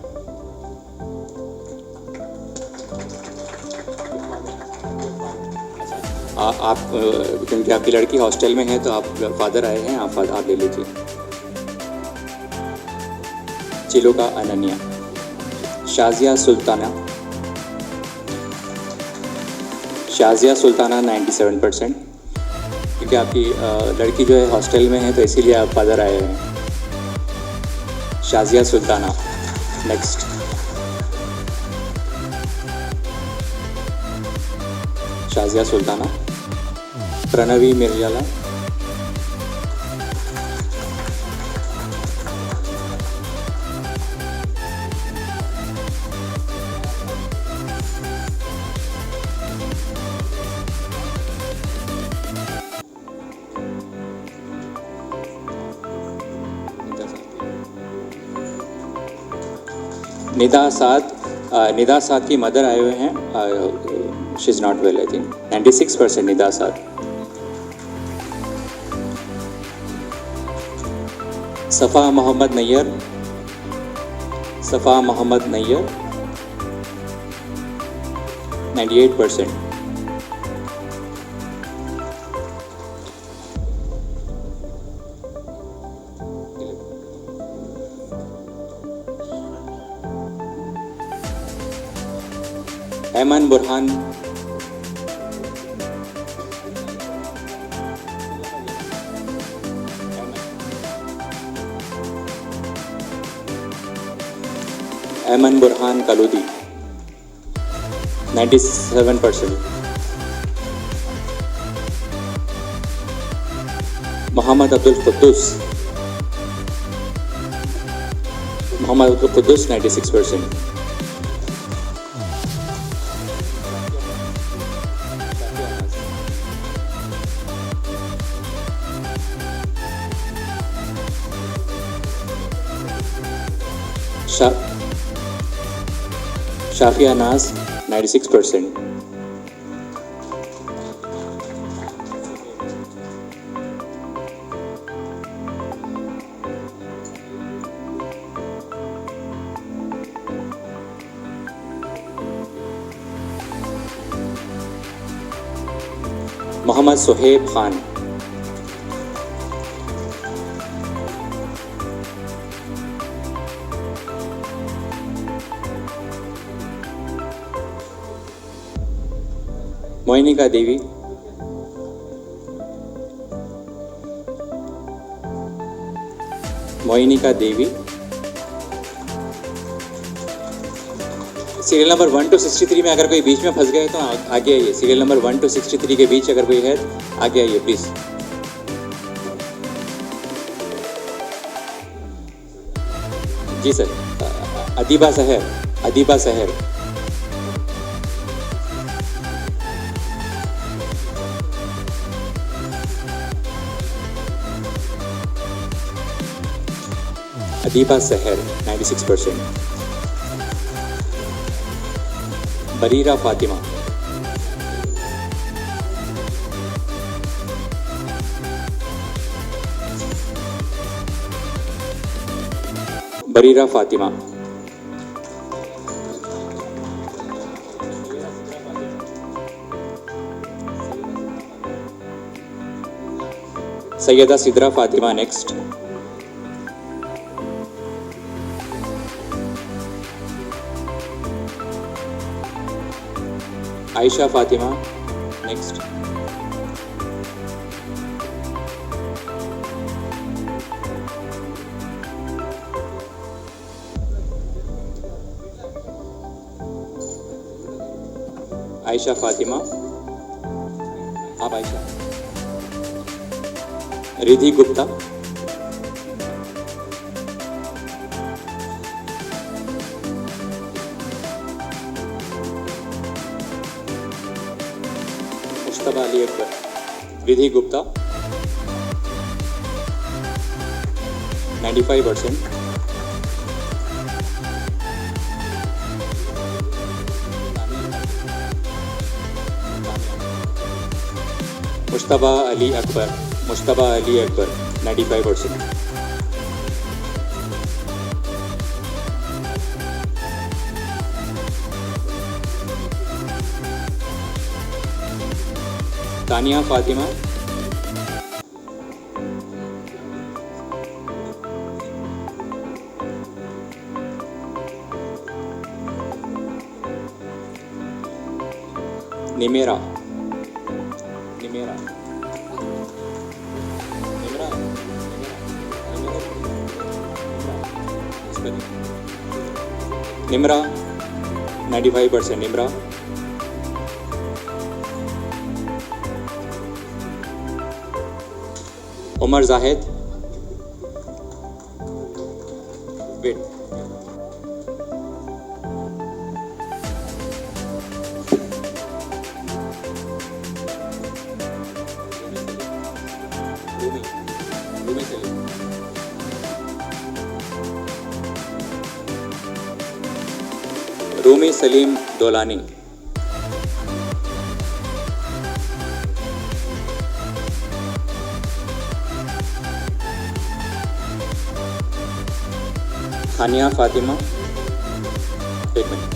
आप क्योंकि आपकी लड़की हॉस्टल में है तो आप फादर आए हैं, आप ले लीजिए। चिलुका अनन्या। शाजिया सुल्ताना 97%, क्योंकि आपकी लड़की जो है हॉस्टल में है तो इसीलिए आप फादर आए हैं। शाजिया सुल्ताना। नेक्स्ट शाजिया सुल्ताना। प्रणवी मिर्जाला 97%। निदा साद की मदर आए हुए हैं, she is not well I think. 96% Nida Saad. Safa Mohammed Nayyar सफ़ा मोहम्मद नैयर 98%। ऐमन बुरहान ऐमन बुरहान कलूदी 97%। मोहम्मद अब्दुल कुद्दूस 96%। शाफिया नाज 96%। मोहम्मद सुहेब खान मोइनिका देवी सीरियल नंबर 1 to 63 में अगर कोई बीच में फंस गए तो आगे आइए। सीरियल नंबर 1 to 63 के बीच अगर कोई है आगे आइए प्लीज। Ji sir. अदीबा सहर अदीबा सहर 96%। बरीरा फातिमा सैयदा सिद्रा फातिमा नेक्स्ट। आयशा फातिमा नेक्स्ट। आयशा फातिमा आप आयशा। रिधि गुप्ता मुस्तफा अली अकबर। रिधि गुप्ता 95%। मुस्तफा अली अकबर 95%। तानिया फातिमा निमेरा निमरा 95%। निमरा उमर जाहिद वेट रूमी सलीम दोलानी हानिया फातिमा एक मिनट।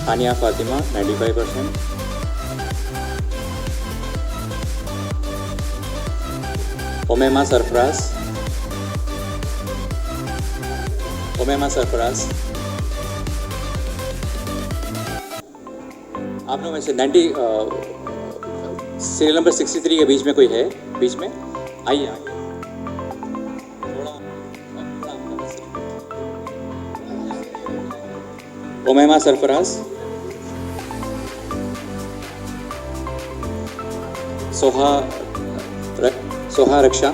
हानिया फातिमा 95%, उमैमा सरफराज, आप लोगों में से 90 सीरियल नंबर 63 के बीच में कोई है? बीच में आइए आइए उमैमा सरफराज, सोहा रक्षा,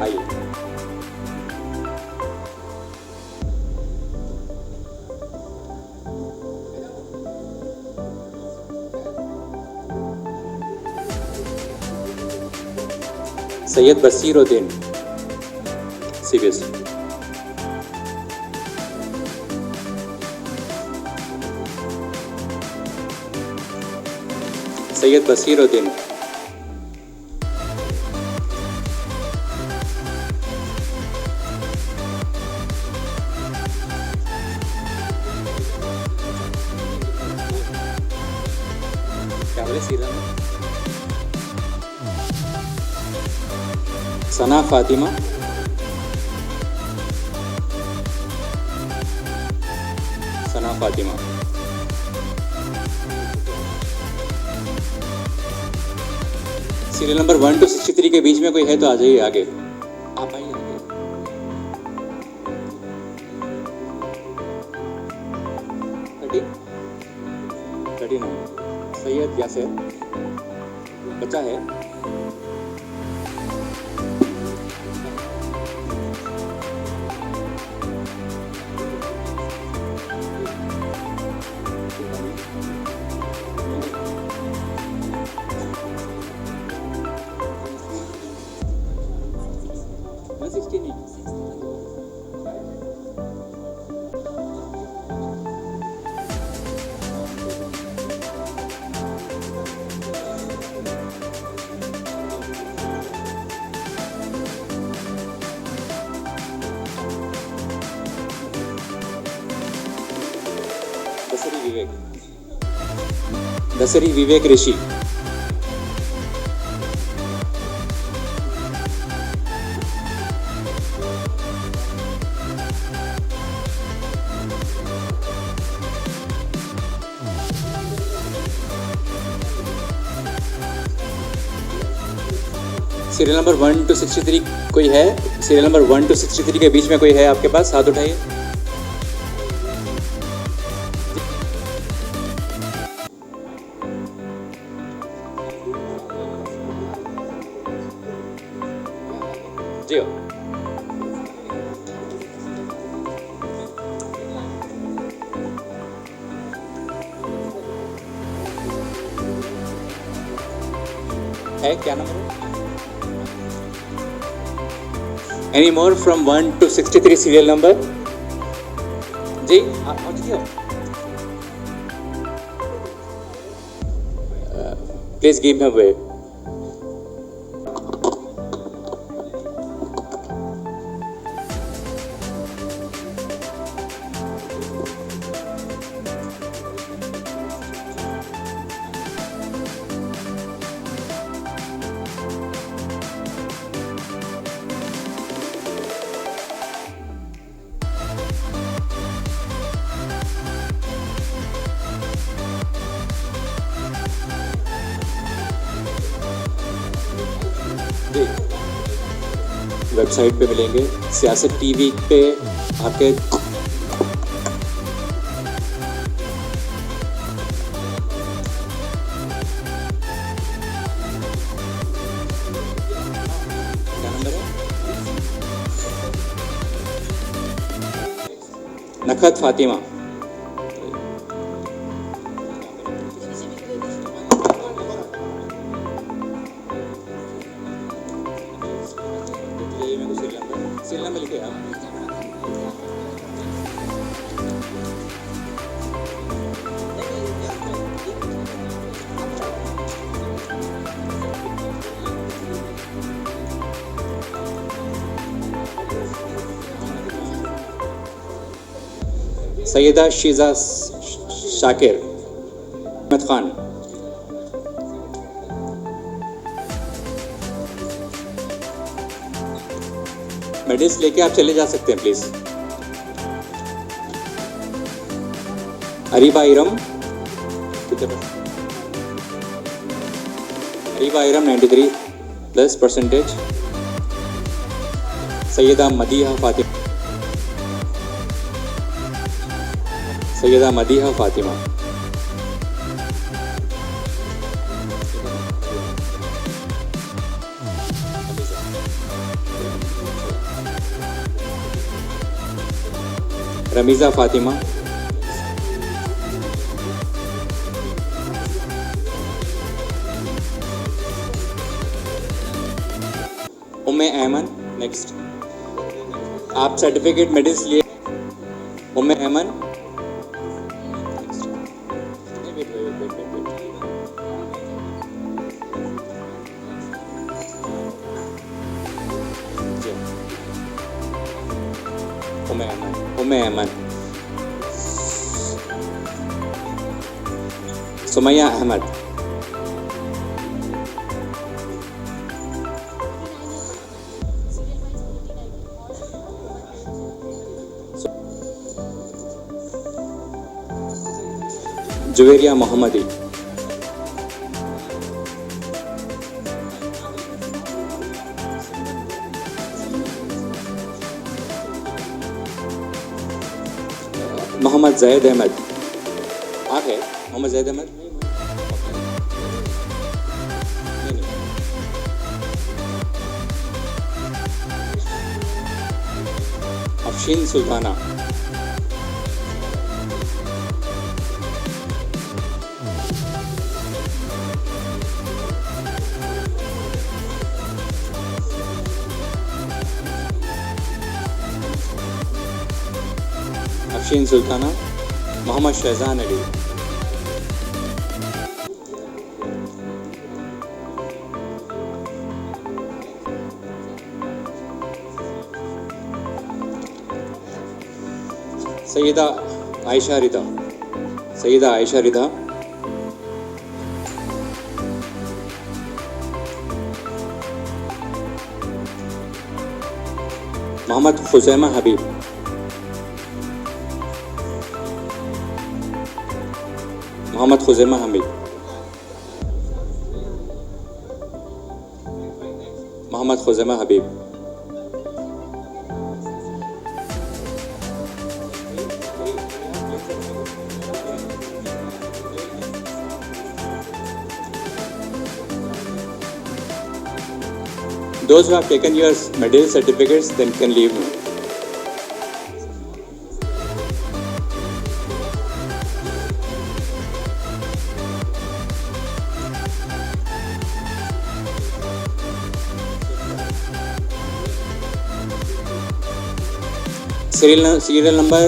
आइए। सैयद बसीरुद्दीन CBSE, सैयद बसीरुद्दीन, क्या बोले serial? Sana Fatima, serial number 1 to 63 के बीच में कोई है तो आ जाइए आगे। आप आइए आगे। 39 सैयद यासिर, बच्चा है। दसरी विवेक ऋषि, सीरियल नंबर 1 to 63 कोई है? सीरियल नंबर 1 to 63 के बीच में कोई है आपके पास? हाथ उठाइए। जी हो। है क्या नंबर है? Any more from 1 to 63 serial number? जी आप पहुँचिए। Please give him away. जी वेबसाइट पे मिलेंगे, सियासत टीवी पे आपके क्या नंबर है? नखत फातिमा, सीरियल नंबर लिखे आप। सैयदा शीजा शाकिर, अहमद खान। मेडल्स लेके आप चले जा सकते हैं प्लीज। अरीबा इरम, अरीबा इरम 93+%। सैयदा मदीहा फातिमा, सैयदा मदीहा फातिमा। रमीज़ा फातिमा, उम्मे ऐमन। नेक्स्ट, आप सर्टिफिकेट मेडल्स लिए। उम्मे ऐमन। उम्मे ऐमन। सुमैया अहमद, जुवेरिया मोहम्मदी, मोहम्मद जैद अहमद। आप है मोहम्मद जैद अहमद? अफशीन सुल्ताना, अफशीन सुल्ताना। मोहम्मद शहजान अली, सैयदा आयशा रिदा, सैयदा आयशा रिदा। मोहम्मद खुजैमा हबीब, मोहम्मद खुजैमा हबीब। मोहम्मद खुजैमा हबीब। Those who have taken your medal certificates then can leave now. Serial number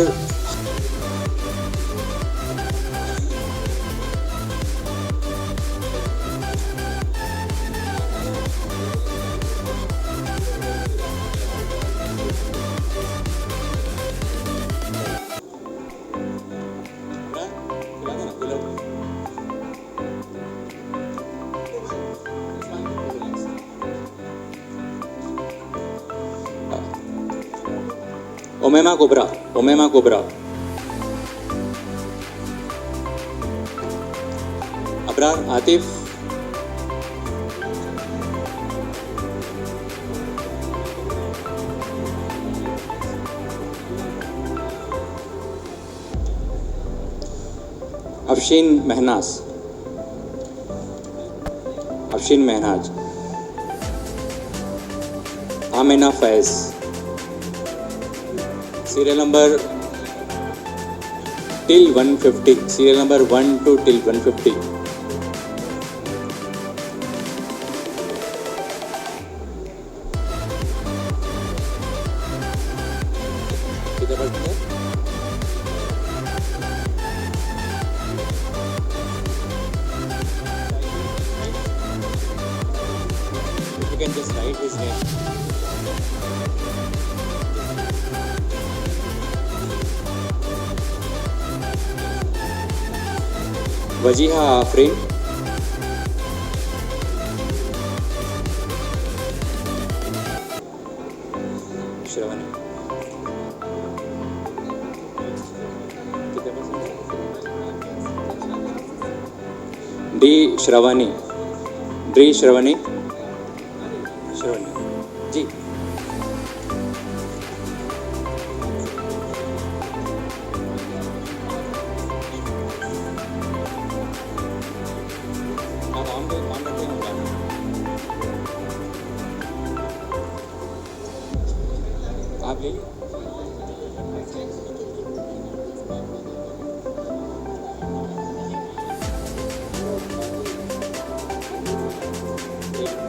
Umaima Kubra, Umaima Kubra. Abrar Atif, Afsheen Mahnaz, Afsheen Mahnaz. Amina Faiz. Serial number till 150, serial number 1 to till 150। किधर बढ़ते हैं? You can just write his name. Waziha Afreen, Shravani, D Shravani, D Shravani, Shravani ji. आप आम रखते हैं। आप ले लीजिए।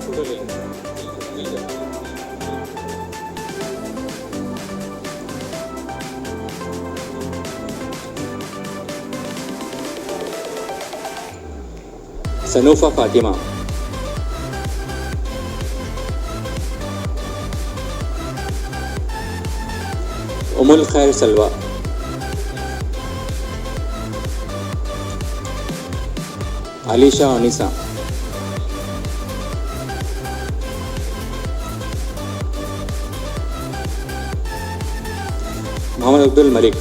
फोटो ले लीजिए। सनूफा फातिमा, उमुल खैर सलवा, आलिशा अनीसा, मोहम्मद अब्दुल मलिक,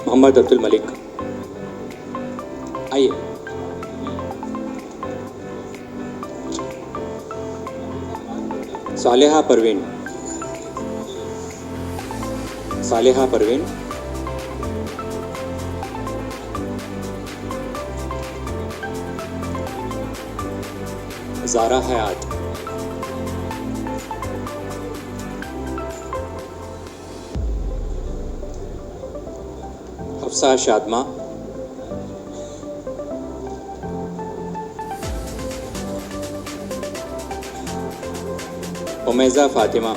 मोहम्मद अब्दुल मलिक। आइए। सालेहा परवीन, सालेहा परवीन, ज़ारा हयात, हफ्सा शादमा, उमैज़ा फातिमा,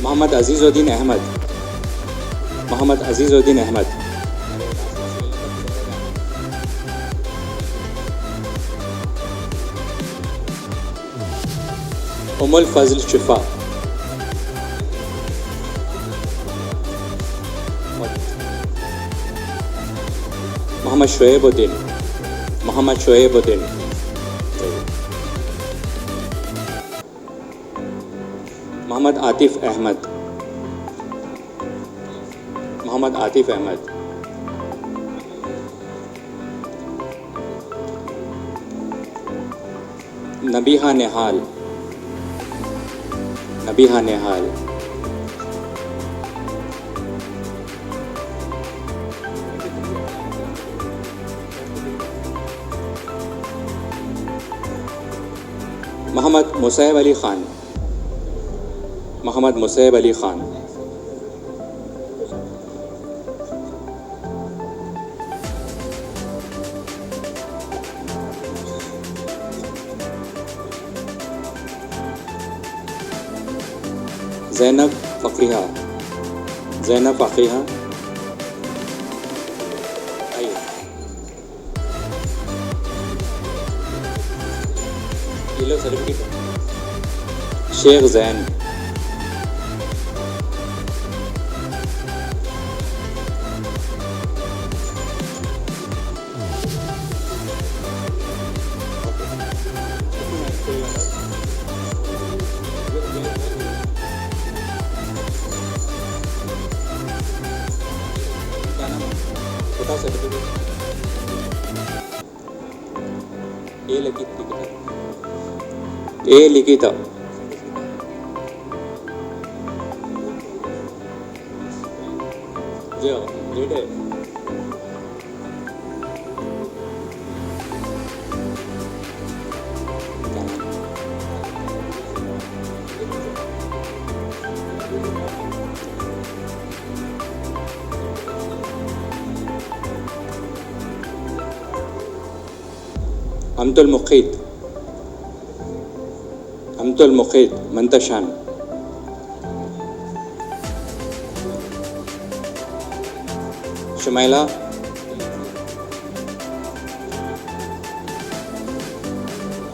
मोहम्मद अजीज़ुद्दीन अहमद, मोहम्मद अजीज़ुद्दीन अहमद, उमुल फज़ल शिफा, मोहम्मद शुएबुद्दीन, मोहम्मद शुएबुद्दीन, मोहम्मद आतिफ अहमद, मोहम्मद आतिफ अहमद, नबीहा निहाल, नबीहा निहाल, मोहम्मद मुसैब अली ख़ान, मोहम्मद मुसैब अली ख़ान, ज़ैनब फ़क़ीहा, ज़ैनब फ़क़ीहा। आइए। ये लो सर्टिफिकेट। शेख ज़ैन, बता सर्टिफिकेट। ए लिखी थी, ए लिखी था। जो डेट है Amtul Muqeet, Amtul Muqeet Mantashan, Shumaila,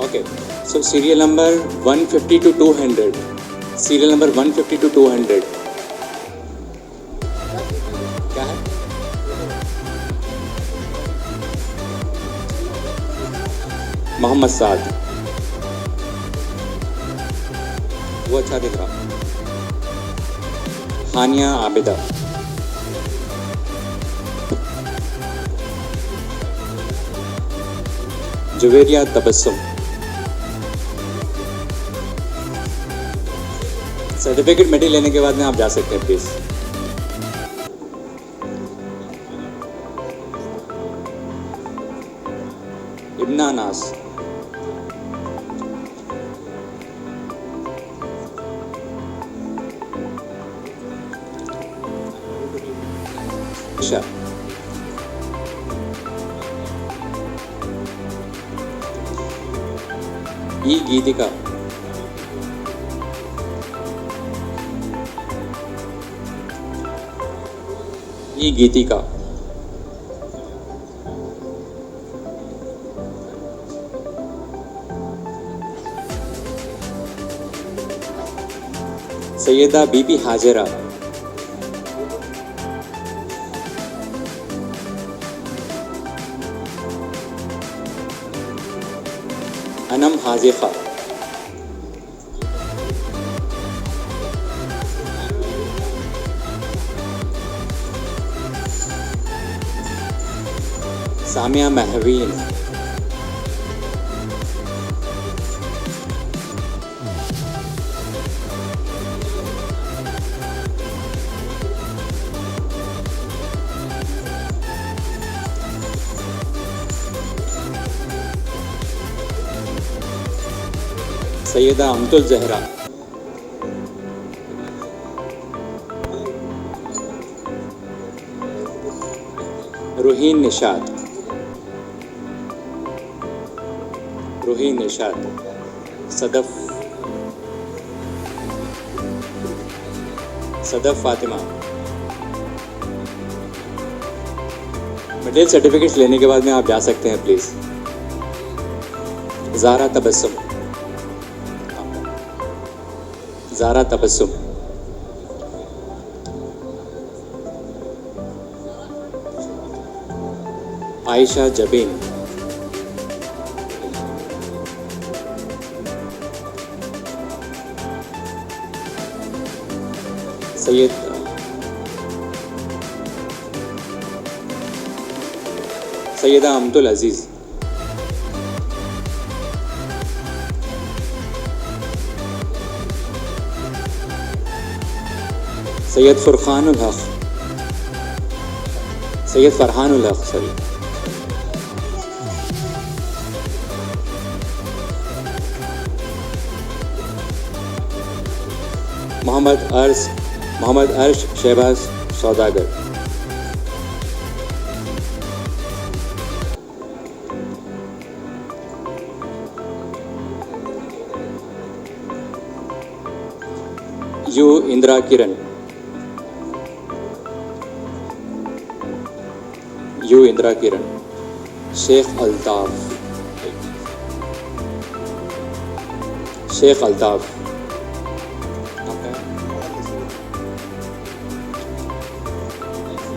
okay, so serial number 150 to 200, serial number 150 to 200 क्या है? मोहम्मद साद, वो अच्छा दिख रहा। हानिया आबिदा, जुवेरिया तबस्सुम। सर्टिफिकेट मेडल लेने के बाद में आप जा सकते हैं please. Ibna Naas, Isha, E Geetika, E Geetika, Syeda Bibi Hajra, Anam Hajifa, Samiya Mahveen, Syeda Amtul Zahra, Roohin Nishat, Roohin Nishat, Sadaf Fatima. Medal certificates लेने के बाद में आप जा सकते हैं please. Zara Tabassum, Zara Tabassum, Ayesha Jabeen, Syeda Amtul Aziz, Syed Farhanul Haq, Syed Farhanul Haq sorry, Mohammed Arsh Shahbaz Saudagar, U Indira Kiran, U Indira Kiran, Shaikh Altaf, Shaikh Altaf,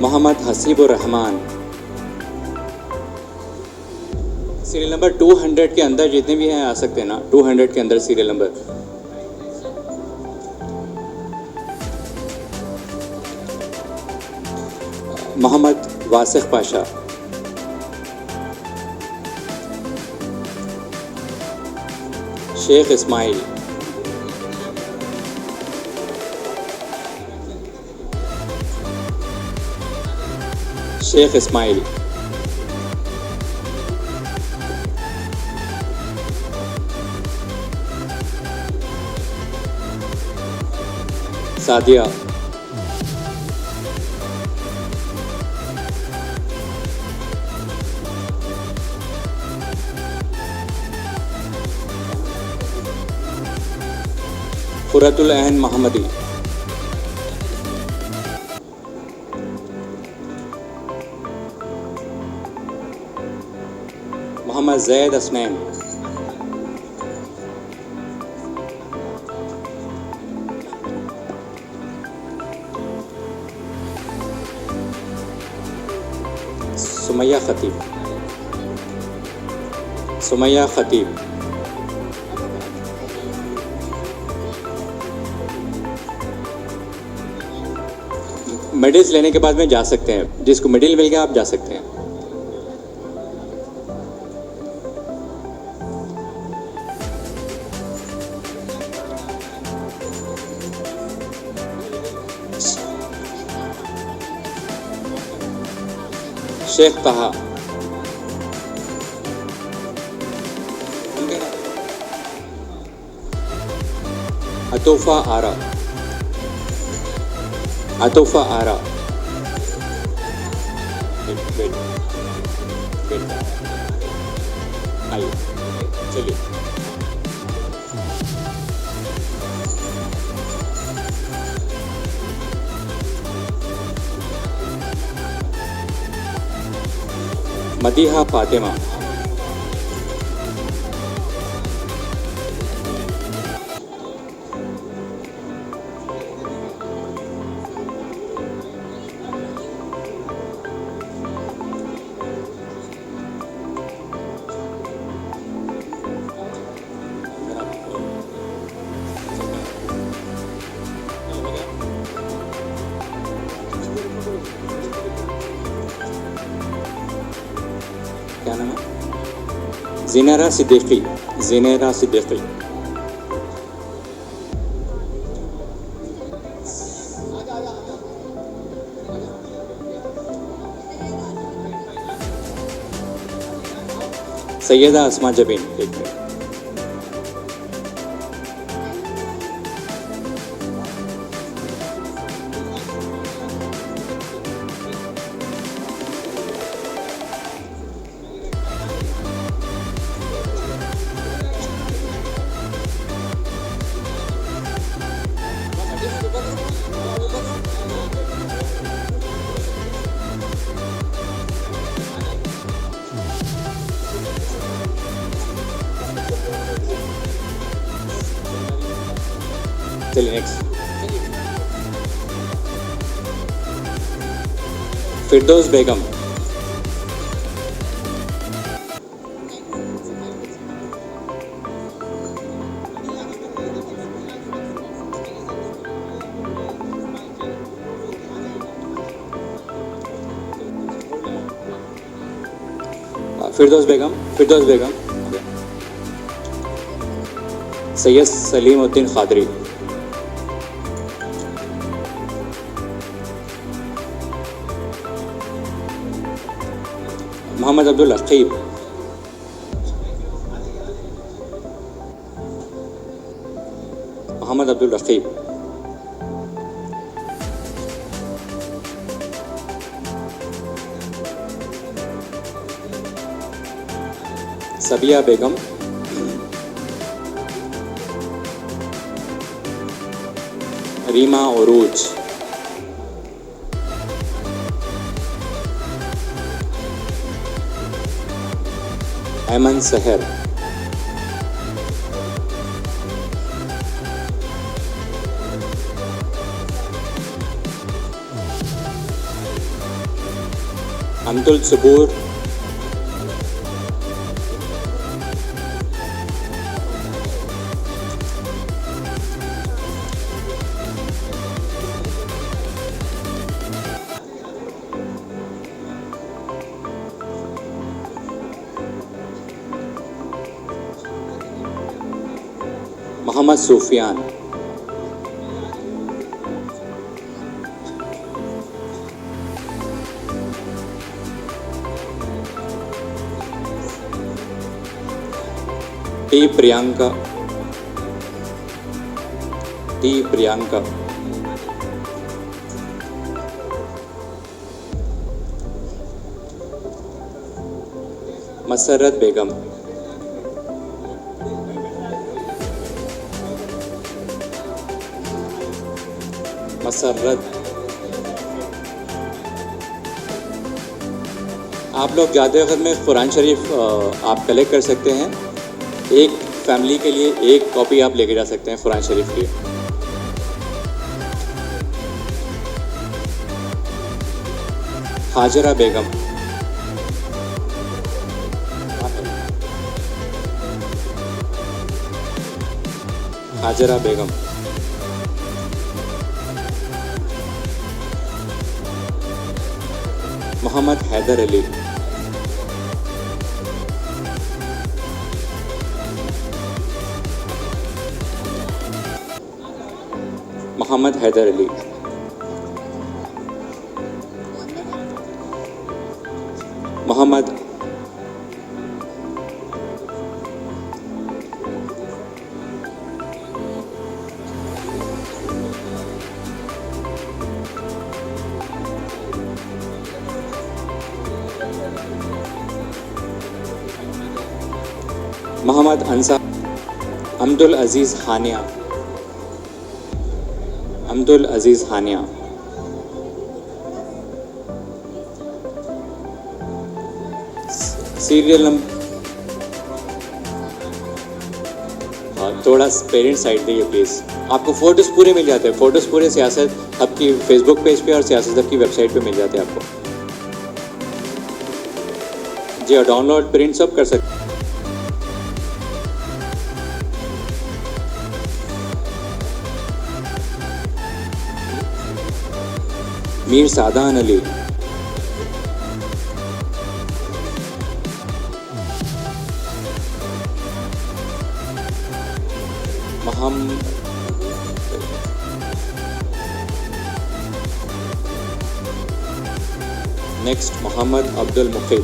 Mohammed Hasibur Rahman. Serial number 200 के अंदर जितने भी हैं आ सकते हैं ना, 200 के अंदर सीरियल नंबर। मोहम्मद वासिक पाशा, शेख इस्माइल, शेख इस्माइल, सादिया, खुरतुल ऐन मोहम्मदी, जैद असनैन, सुमैया खतीब, सुमैया खतीब, मेडल्स लेने के बाद में जा सकते हैं, जिसको मेडल मिल गया आप जा सकते हैं। शेख तहा, अतोफा आरा, अतोफा आरा, आइए चलिए। मदीहा फातिमा, क्या नाम है? ज़िनेरा सिद्दीकी, ज़िनेरा सिद्दीकी, सैयदा अस्मा जबीन, एक मिनट, चलिए नेक्स्ट। फिरदौस बेगम, फिरदौस बेगम, फिरदौस बेगम, सैयद सलीमुद्दीन खादरी, मोहम्मद अब्दुल अकीब, मोहम्मद अब्दुल अकीब, सबिया बेगम, रीमा उरूज, ऐमन सहर, अब्दुल सबूर, मोहम्मद सुफियान, टी प्रियंका, टी प्रियंका, मसरत बेगम, मसरत, आप लोग जाते वक्त में कुरान शरीफ आप कलेक्ट कर सकते हैं। एक फैमिली के लिए एक कॉपी आप लेके जा सकते हैं कुरान शरीफ की। हाजरा बेगम, हाजरा बेगम, मोहम्मद हैदर अली, मोहम्मद हैदर अली, मोहम्मद मोहम्मद अंसार, अब्दुल अजीज़ हानिया, अब्दुल अजीज़ हानिया, सीरियल नंबर, थोड़ा पेरेंट साइड दीजिए प्लीज़। आपको फ़ोटोज़ पूरे मिल जाते हैं, फ़ोटोज़ पूरे सियासत हब की फेसबुक पेज पे और सियासत हब की वेबसाइट पे मिल जाते हैं आपको। जी और डाउनलोड प्रिंट सब कर सकते हैं। मीर सादान अली, नेक्स्ट मोहम्मद अब्दुल मुकीब,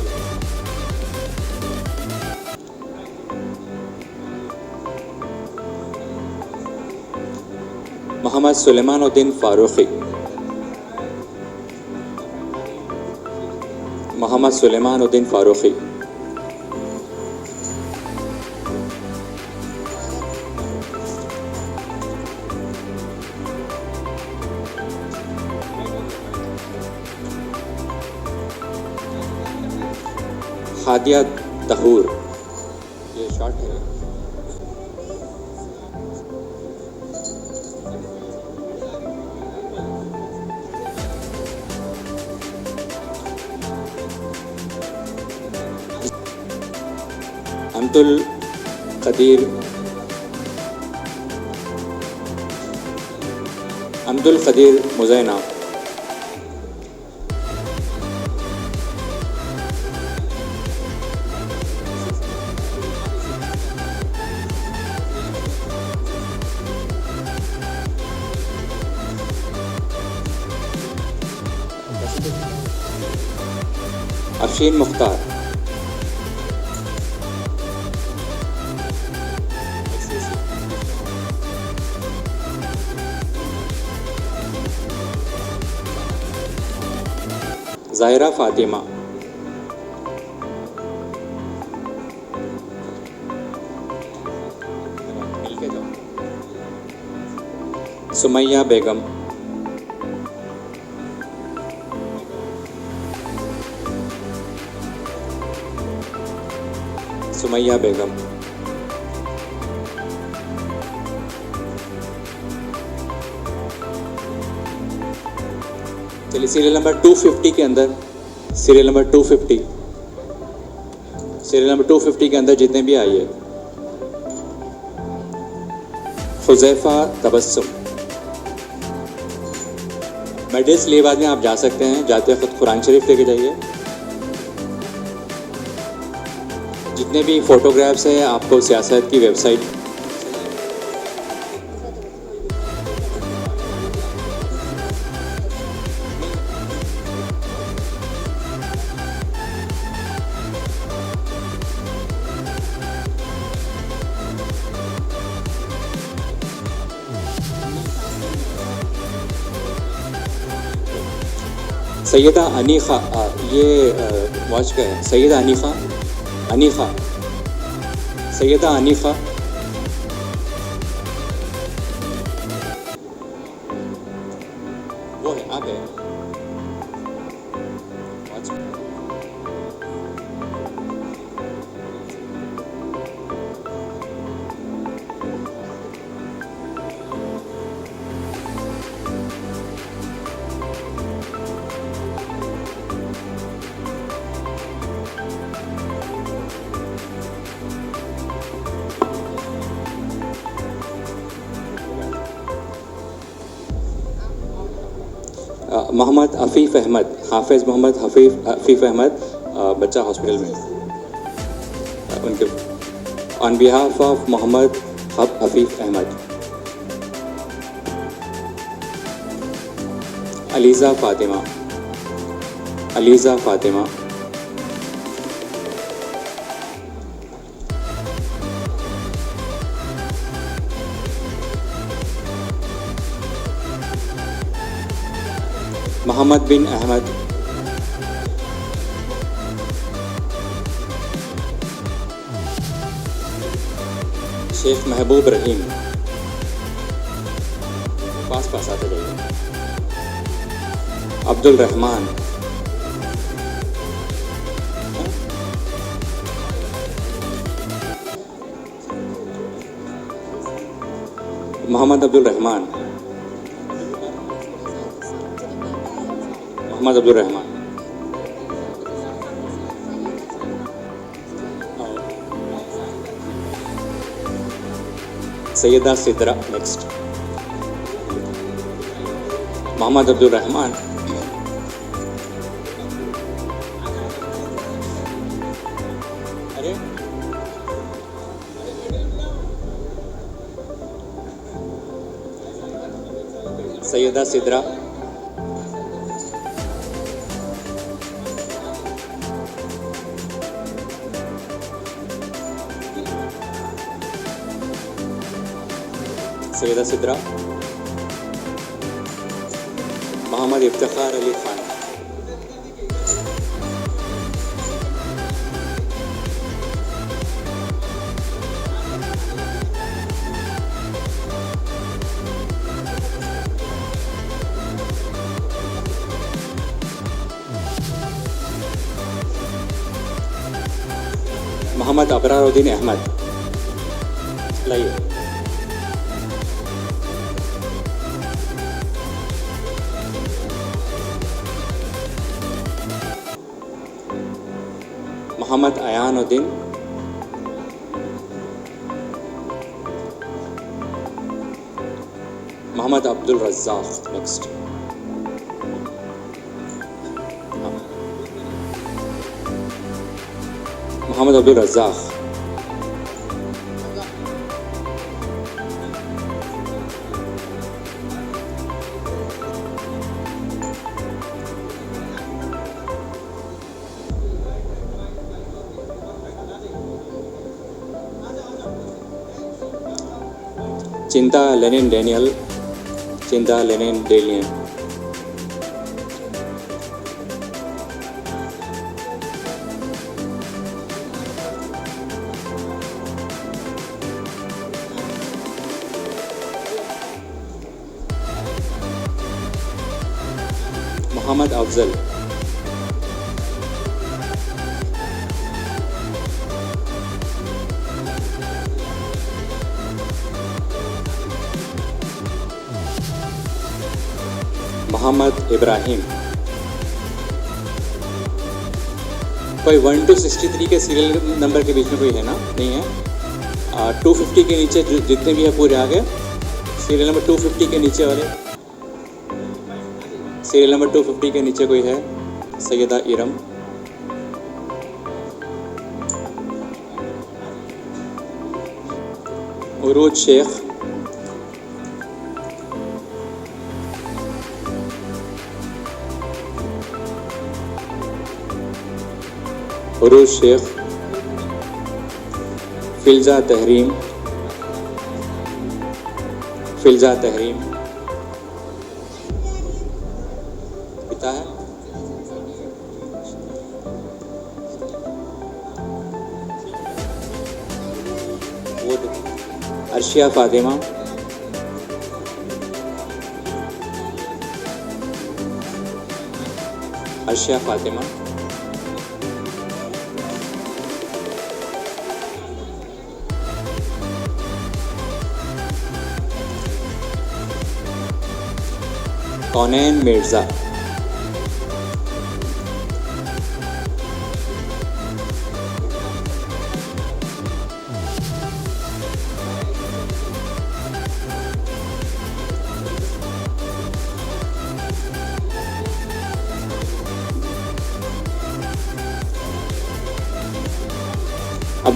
मोहम्मद सुलेमान उद्दीन फारूकी, मोहम्मद सुलेमान उद्दीन फारूकी, हादिया तहूर, ये शॉर्ट है। अब्दुल कदीर, अब्दुल कदीर मुज़ैना, अफशीन मुख्तार, ज़ाहिरा फ़ातिमा, सुमैया बेगम, सुमैया बेगम, चलिए सीरियल नंबर 250 के अंदर, सीरियल नंबर 250, सीरियल नंबर 250 के अंदर जितने भी आइए। हुज़ैफ़ा तबस्सुम, मेडल्स लिए बाद में आप जा सकते हैं, जाते वक्त कुरान शरीफ लेके जाइए। जितने भी फोटोग्राफ्स हैं आपको सियासत की वेबसाइट, सैयदा अनीखा, ये वॉच का है, सैयदा अनीखा, अनीखा, सैयदा अनीखा, वो है, आप है वॉच। मोहम्मद हफीफ़ अहमद, हाफिज़ मोहम्मद हफीफ़ अहमद, बच्चा हॉस्पिटल में। उनके on behalf of Mohammed Hafeef Ahmed. Aliza Fatima, Aliza Fatima. Mohammed bin Ahmed, Sheikh Mehboob Rahim. पास आते जाइए। अब्दुल रहमान, मोहम्मद अब्दुल रहमान, मोहम्मद अब्दुल रहमान। सैयदा सिद्रा नेक्स्ट। मोहम्मद अब्दुल रहमान, अरे सैयदा सिद्रा, सैयदा सिद्रा। मोहम्मद इफ्तिखार अली खान, मोहम्मद अबरारुद्दीन अहमद। लाइए। मोहम्मद अयानुद्दीन, मोहम्मद अब्दुल रज़्ज़ाक़ नेक्स्ट। मोहम्मद अब्दुल रज़्ज़ाक़, चिंता लेनिन डेनियल, चिंता लेनिन डेनियल। मोहम्मद अफजल, मोहम्मद इब्राहिम। कोई 1 to 63 के सीरियल नंबर के बीच में कोई है ना? नहीं है। 250 के नीचे जितने भी है पूरे आ गए। सीरियल नंबर 250 के नीचे वाले, सीरियल नंबर 250 के नीचे कोई है? सैयदा इरम, उरूज शेख, उरूज शेख, फिल्जा तहरीम, फिल्जा तहरीम। पिता है वो Arshia Fatima, Arshia Fatima. कौनैन Mirza,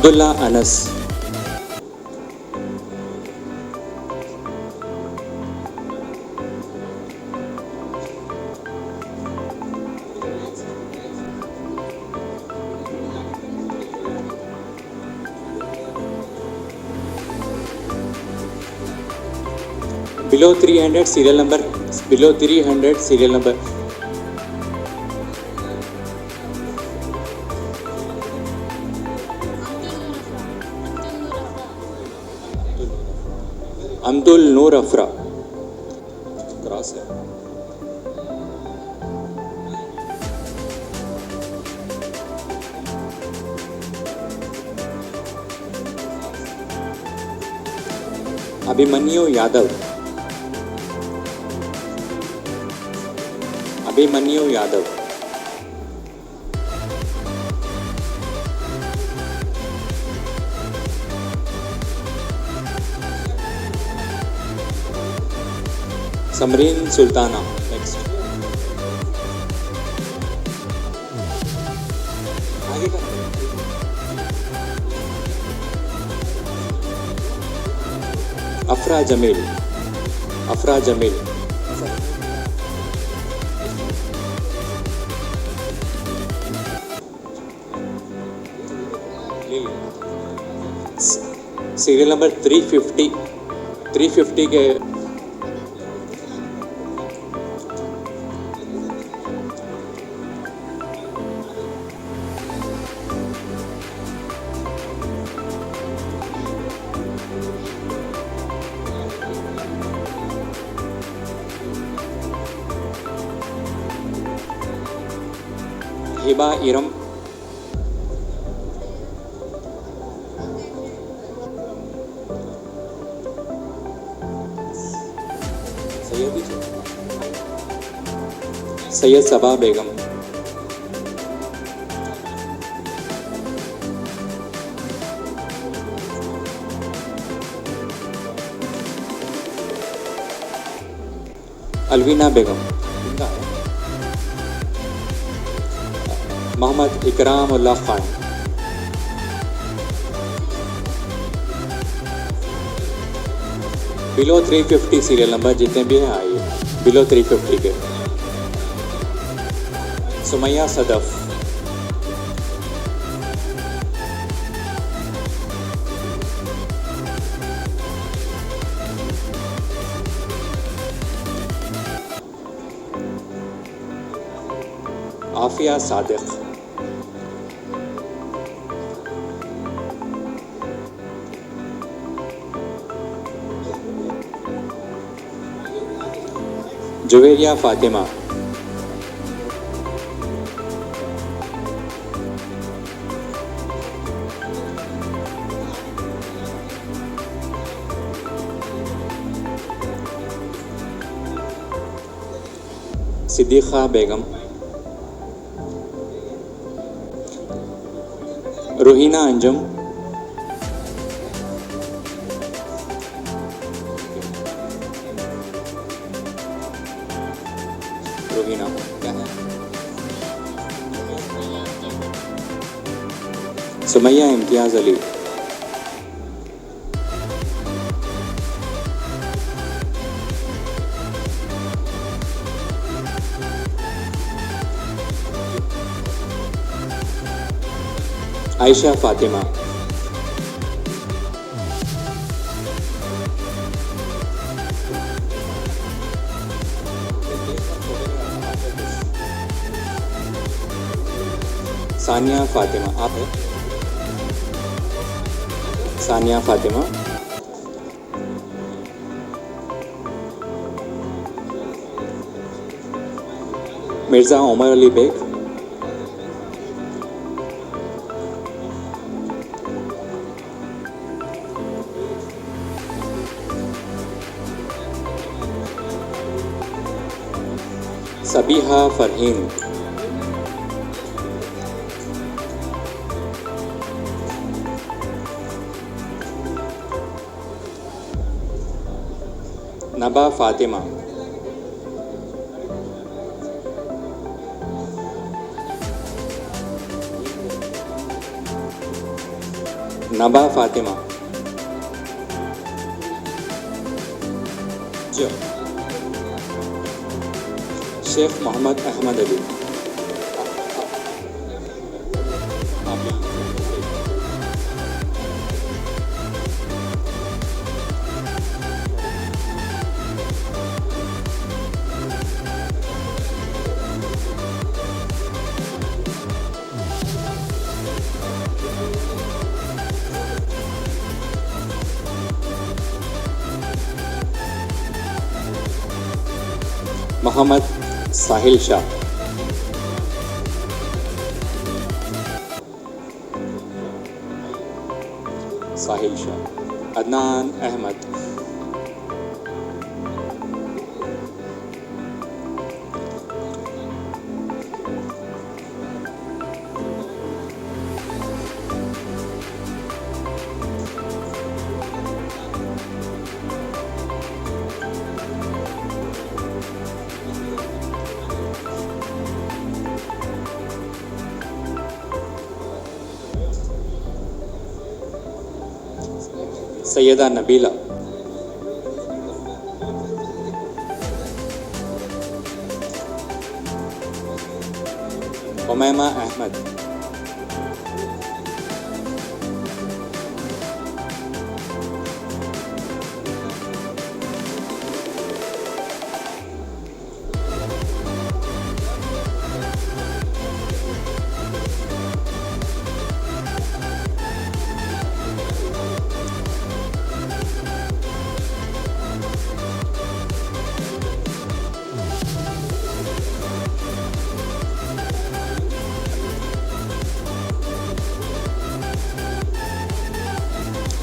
Abdullah Anas, below 300 serial number, below 300 serial number, Abdul नूर अफरा, क्रॉस है। अभिमन्यु यादव, अभिमन्यु यादव, समरीन सुल्ताना, नेक्स्ट आगे का अफरा जमील, अफरा जमील, सीरियल नंबर 350, 350 के हिबा इरम, सैयद सबा बेगम, अलवीना बेगम, मोहम्मद इकराम Ullah Khan, below 350 serial number जितने भी हैं आइए, बिलो 350 के सुमैया सदफ, आफिया सादिक, जुवेरिया फातिमा, सिद्दीक़ा बेगम, रोहिना अंजुम, रोहिना क्या है, सुमैया इम्तियाज अली, आयशा फातिमा, सानिया फातिमा, आप है सानिया फातिमा, मिर्ज़ा उमर अली बेग, सबीहा फरहीन, नबा फातिमा, नबा फातिमा, जो शेख मोहम्मद अहमद अली, मोहम्मद साहिल शाह, साहिल शाह, अदनान अहमद, सैयदा नबीला, उमैमा अहमद,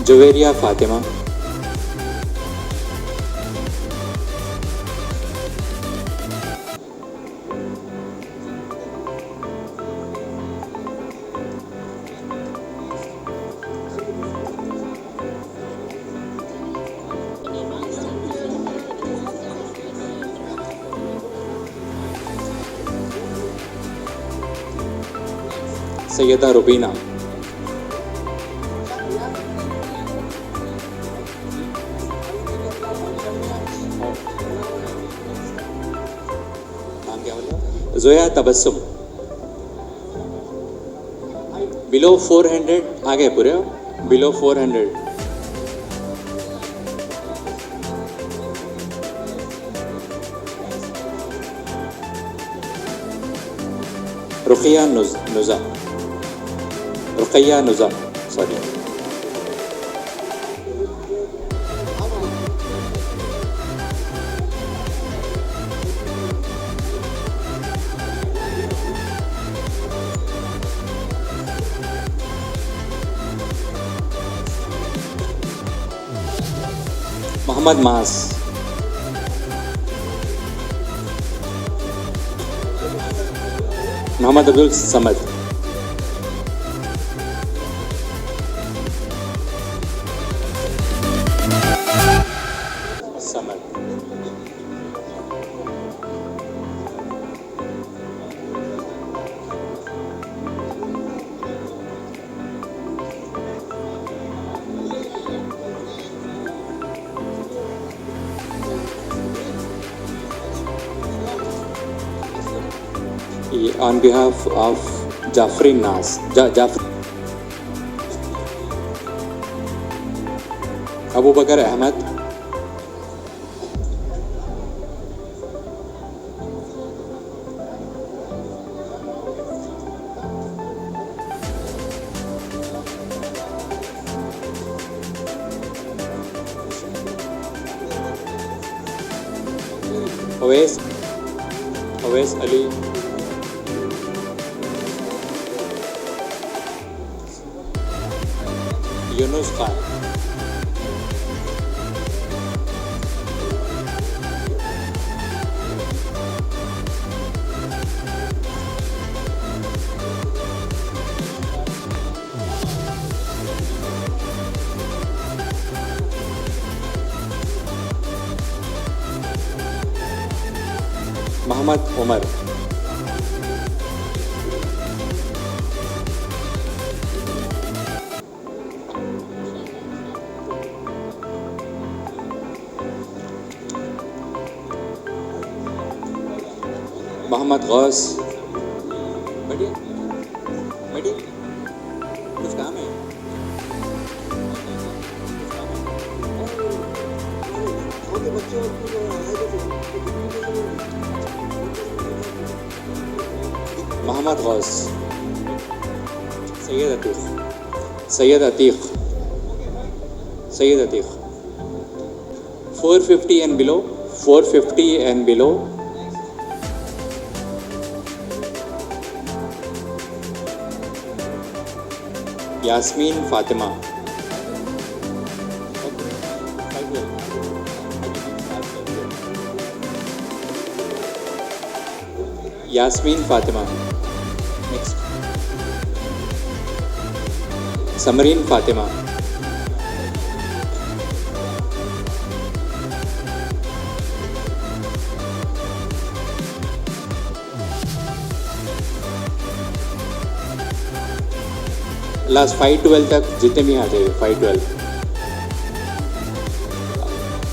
जुवेरिया फातिमा, सैयदा रुबीना, जोया तबस्सुम, बिलो 400 आ गए पूरे, below 400, Ruqiya Nuza, Ruqaiya Nuza, sorry, Mohammed Maas, Mohammed Abdul Samad, Samad, on behalf of Jafri Nas, Jafri Abu Bakar Ahmad, Awais Ali, Yunus Khan, Muhammad Umar, Mohammed Gaus, बैठिए बैठिए, कुछ काम है? Mohammed Gaus, Syed Atiq, Syed Atiq, Syed Atiq, 450 and below, 450 and below. Yasmeen Fatima, Yasmeen Fatima, next Samreen Fatima, last 512 तक जितने भी आ जाइए,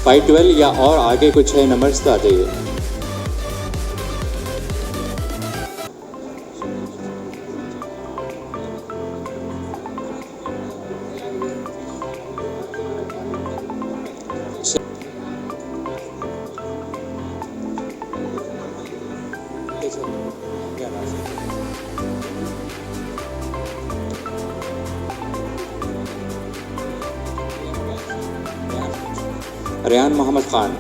512 या और आगे कुछ है नंबर्स तो आ जाइए। Rehan Mohammed Khan,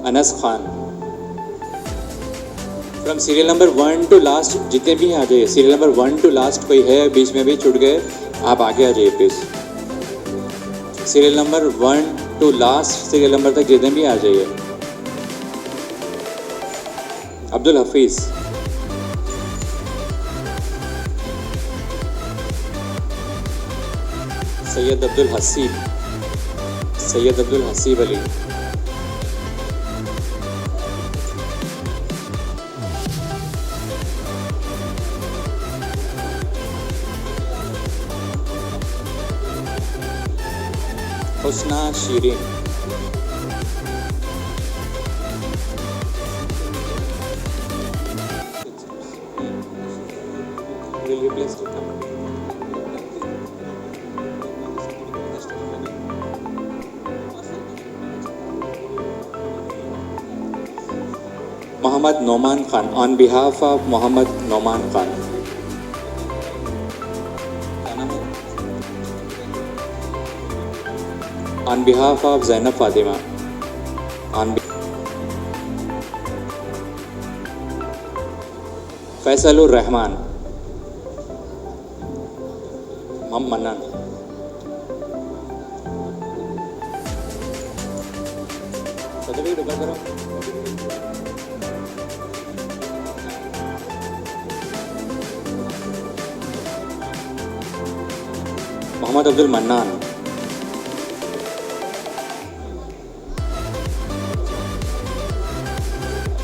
Anas Khan, from serial number 1 to last जितने भी आ जाइए, सीरियल नंबर 1 टू लास्ट कोई है बीच में भी छूट गए आप आगे आ जाइए please. Serial number 1 to last serial number तक जितने भी आ जाइए। Abdul Hafeez, Syed Abdul Haseeb, Syed Abdul Haseeb Ali, Husna Shireen, will replace it. Mohammad Noman Khan, on behalf of Mohammad Noman Khan. On behalf of Zainab Fatima. Faisalur Rahman. Mannan, Mohammed Abdul Mannan,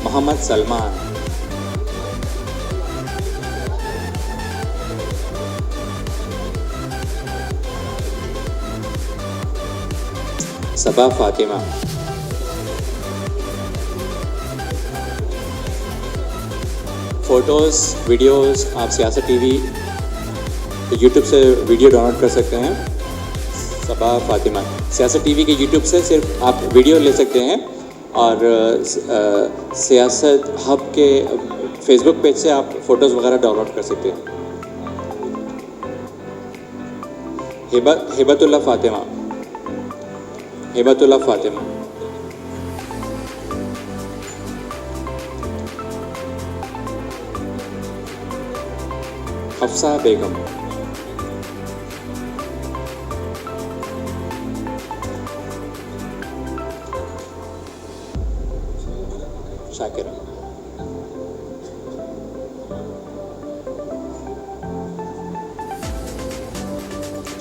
Mohammed Salman, Saba Fatima, photos videos आप सियासत टीवी यूट्यूब से वीडियो डाउनलोड कर सकते हैं। सबा फातिमा, सियासत टीवी के यूट्यूब से सिर्फ आप वीडियो ले सकते हैं और सियासत हब के फेसबुक पेज से आप फ़ोटोज़ वगैरह डाउनलोड कर सकते हैं। हिबतुल्लाह फातिमा, हिबतुल्लाह फातिमा, हफ्सा बेगम, Shakira,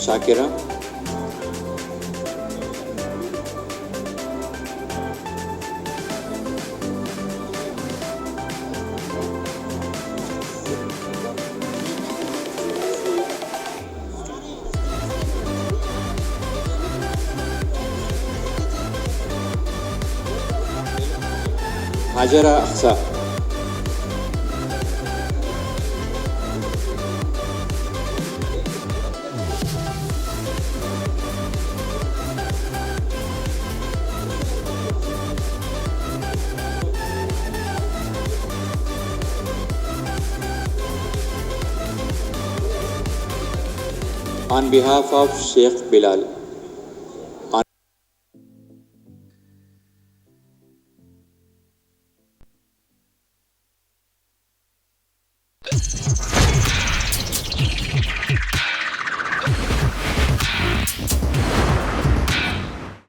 Shakira, Hazra अख्सा, on behalf of Sheikh Bilal.